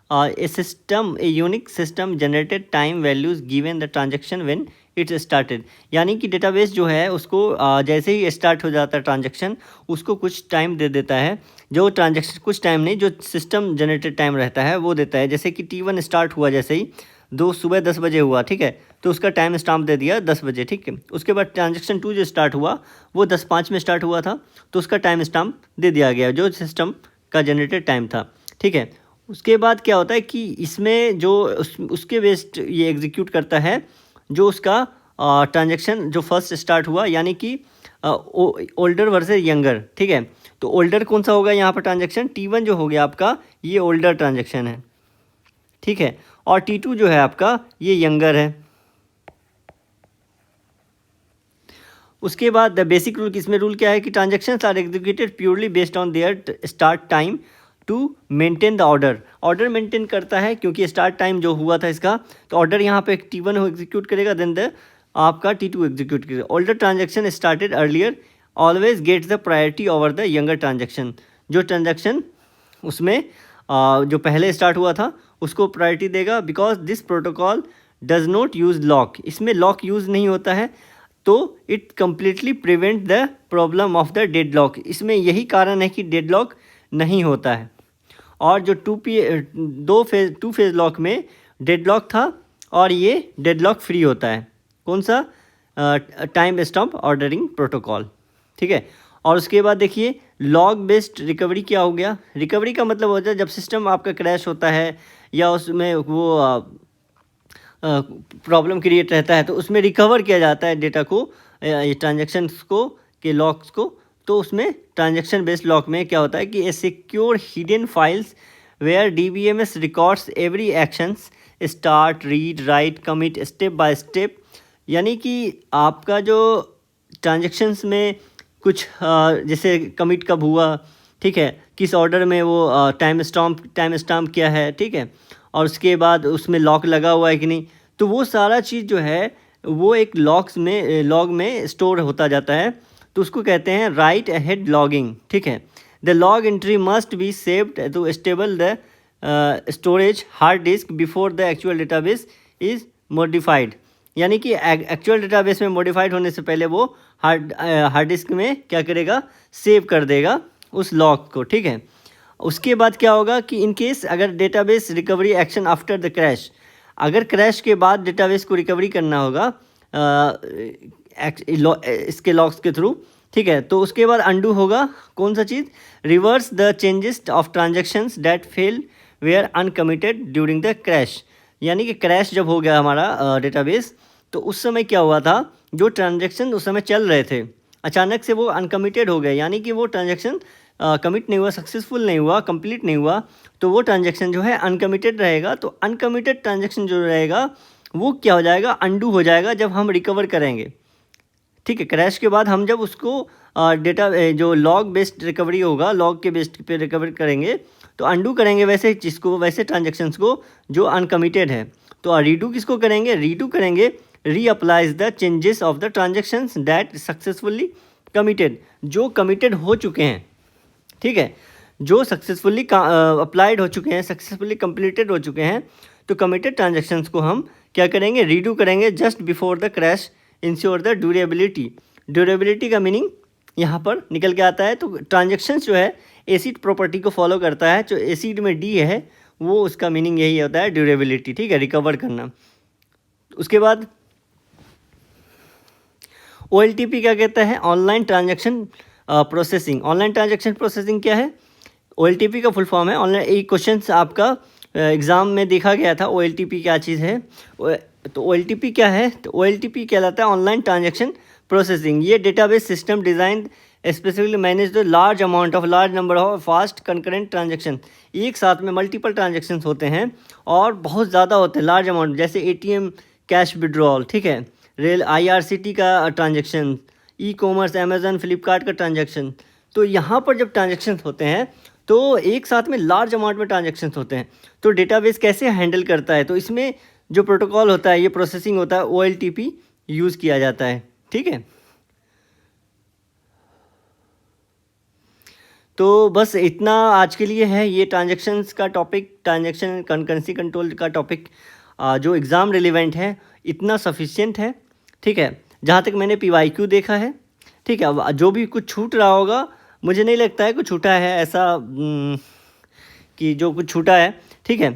a unique system generated time values given the transaction when it's started. यानी कि डेटाबेस जो है उसको जैसे ही स्टार्ट हो जाता है ट्रांजेक्शन, उसको कुछ टाइम दे देता है। जो ट्रांजेक्शन कुछ टाइम नहीं, जो सिस्टम जनरेटेड टाइम रहता है वो देता है। जैसे कि T1 स्टार्ट हुआ, जैसे ही सुबह 10 बजे हुआ, ठीक है, तो उसका टाइम स्टाम्प दे दिया 10 बजे। ठीक है, उसके बाद ट्रांजेक्शन 2 जो स्टार्ट हुआ वो 10:05 में स्टार्ट हुआ था, तो उसका टाइम स्टाम्प दे दिया गया जो सिस्टम का जनरेटेड टाइम था। ठीक है, उसके बाद क्या होता है कि इसमें जो उसके बेस्ड ये एग्जीक्यूट करता है जो उसका ट्रांजेक्शन जो फर्स्ट स्टार्ट हुआ, यानी कि ओल्डर वर्सेस यंगर। ठीक है, तो ओल्डर कौन सा होगा यहाँ पर ट्रांजेक्शन? T1 जो हो गया आपका, ये ओल्डर ट्रांजेक्शन है। ठीक है, और T2 जो है आपका, ये यंगर है। उसके बाद द बेसिक रूल, इसमें रूल क्या है कि transactions are executed purely based on their start time to maintain the order maintain करता है, क्योंकि स्टार्ट टाइम जो हुआ था इसका, तो ऑर्डर यहाँ पे T1 एग्जीक्यूट करेगा, देन द आपका T2 एग्जीक्यूट करेगा। Older transaction started earlier always gets the priority over the younger transaction. जो ट्रांजेक्शन उसमें जो पहले स्टार्ट हुआ था उसको प्रायोरिटी देगा, because this protocol does not use lock. इसमें लॉक यूज़ नहीं होता है, तो it completely prevent the problem of the deadlock. इसमें यही कारण है कि डेडलॉक नहीं होता है। और जो टू फेज लॉक में डेडलॉक था, और ये डेडलॉक फ्री होता है। कौन सा? Time stump ordering protocol. ठीक है, और उसके बाद देखिए लॉग बेस्ड रिकवरी क्या हो गया। रिकवरी का मतलब होता है जब सिस्टम आपका क्रैश होता है या उसमें वो प्रॉब्लम क्रिएट रहता है, तो उसमें रिकवर किया जाता है डेटा को, ट्रांजेक्शन्स को, के लॉक्स को। तो उसमें ट्रांजेक्शन बेस्ड लॉक में क्या होता है कि a secure hidden files where DBMS records every actions start, read, write, commit step by step. यानी कि आपका जो ट्रांजेक्शन्स में कुछ जैसे कमिट कब हुआ, ठीक है, किस ऑर्डर में वो टाइम स्टाम्प क्या है, ठीक है, और उसके बाद उसमें लॉक लगा हुआ है कि नहीं, तो वो सारा चीज़ जो है वो एक लॉग में स्टोर होता जाता है। तो उसको कहते हैं राइट अहेड लॉगिंग। ठीक है, the log entry must be saved to stable the storage hard disk before the actual database is modified. यानी कि एक्चुअल डेटाबेस में मॉडिफाइड होने से पहले वो हार्ड डिस्क में क्या करेगा? सेव कर देगा उस लॉग को। ठीक है, उसके बाद क्या होगा कि इन केस अगर database recovery action after the crash, अगर क्रैश के बाद डेटाबेस को रिकवरी करना होगा इसके लॉग्स के थ्रू, ठीक है, तो उसके बाद अंडू होगा कौन सा चीज़? Reverse the changes of transactions that fail were uncommitted during the crash. यानी कि क्रैश जब हो गया हमारा डेटाबेस, तो उस समय क्या हुआ था, जो ट्रांजेक्शन उस समय चल रहे थे अचानक से वो अनकमिटेड हो गए, यानी कि वो ट्रांजेक्शन कमिट नहीं हुआ, सक्सेसफुल नहीं हुआ, कंप्लीट नहीं हुआ, तो वो ट्रांजेक्शन जो है अनकमिटेड रहेगा। तो अनकमिटेड ट्रांजेक्शन जो रहेगा वो क्या हो जाएगा? अंडू हो जाएगा जब हम रिकवर करेंगे। ठीक है, क्रैश के बाद हम जब उसको डेटा जो लॉग बेस्ड रिकवरी होगा, लॉग के बेस्ड पे रिकवर करेंगे, तो अंडू करेंगे वैसे चीज़ को, वैसे ट्रांजेक्शन्स को जो अनकमिटेड है। तो रीडू किसको करेंगे? रीडू करेंगे reapplies the changes of the transactions that successfully committed, जो कमिटेड हो चुके हैं। ठीक है, जो सक्सेसफुली अप्लाइड हो चुके हैं, सक्सेसफुली कंप्लीटेड हो चुके हैं, तो कमिटेड ट्रांजेक्शन्स को हम क्या करेंगे? रीडू करेंगे just before the crash, ensure the durability. Durability का मीनिंग यहाँ पर निकल के आता है। तो ट्रांजेक्शन्स जो है एसिड प्रॉपर्टी को फॉलो करता है। जो एसिड में डी है वो उसका मीनिंग यही होता है ड्यूरेबिलिटी, ठीक है, रिकवर करना। उसके बाद OLTP क्या कहता है, online transaction processing. Online transaction processing क्या है, OLTP का फुल फॉर्म है ऑनलाइन। एक क्वेश्चन आपका एग्ज़ाम में देखा गया था OLTP क्या चीज़ है। तो OLTP क्या है, तो OLTP कहलाता है ऑनलाइन ट्रांजैक्शन प्रोसेसिंग। ये database system design specifically manage the large number of fast concurrent transaction. एक साथ में मल्टीपल ट्रांजैक्शंस होते हैं और बहुत ज़्यादा होते हैं, लार्ज अमाउंट, जैसे ATM कैश विड्रॉल, ठीक है, रेल IRCT का ट्रांजैक्शन, ई-कॉमर्स अमेज़न फ्लिपकार्ट का ट्रांजैक्शन। तो यहाँ पर जब ट्रांजैक्शंस होते हैं तो एक साथ में लार्ज अमाउंट में ट्रांजैक्शंस होते हैं, तो डेटाबेस कैसे हैंडल करता है, तो इसमें जो प्रोटोकॉल होता है, ये प्रोसेसिंग होता है, OLTP यूज़ किया जाता है, ठीक है। तो बस इतना आज के लिए है ये ट्रांजैक्शंस का टॉपिक, ट्रांजैक्शन कंकरेंसी कंट्रोल का टॉपिक जो एग्ज़ाम रिलेवेंट है, इतना सफिशिएंट है, ठीक है। जहाँ तक मैंने PYQ देखा है, ठीक है, अब जो भी कुछ छूट रहा होगा, मुझे नहीं लगता है कुछ छूटा है ऐसा कि जो कुछ छूटा है, ठीक है।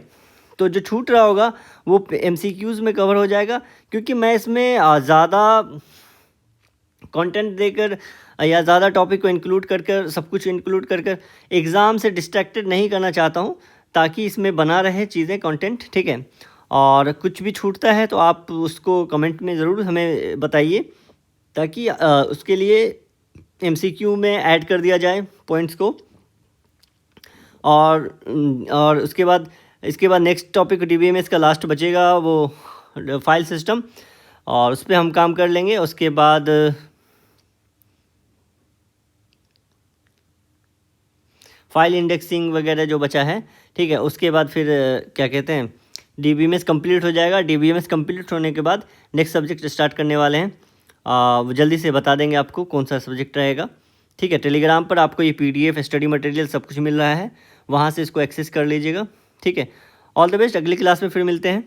तो जो छूट रहा होगा वो MCQs में कवर हो जाएगा, क्योंकि मैं इसमें ज़्यादा कंटेंट देकर या ज़्यादा टॉपिक को इंक्लूड कर कर, सब कुछ इंक्लूड कर कर एग्ज़ाम से डिस्ट्रैक्टेड नहीं करना चाहता हूँ, ताकि इसमें बना रहे चीज़ें, कंटेंट, ठीक है। और कुछ भी छूटता है तो आप उसको कमेंट में ज़रूर हमें बताइए, ताकि उसके लिए MCQ में ऐड कर दिया जाए पॉइंट्स को। और उसके बाद इसके बाद नेक्स्ट टॉपिक DBMS का लास्ट बचेगा, वो फाइल सिस्टम, और उस पर हम काम कर लेंगे। उसके बाद फाइल इंडेक्सिंग वगैरह जो बचा है, ठीक है। उसके बाद फिर क्या कहते हैं, DBMS कंप्लीट हो जाएगा। DBMS कंप्लीट होने के बाद नेक्स्ट सब्जेक्ट स्टार्ट करने वाले हैं, वो जल्दी से बता देंगे आपको कौन सा सब्जेक्ट रहेगा, ठीक है। टेलीग्राम पर आपको ये PDF स्टडी मटेरियल सब कुछ मिल रहा है, वहाँ से इसको एक्सेस कर लीजिएगा, ठीक है। ऑल द बेस्ट, अगली क्लास में फिर मिलते हैं।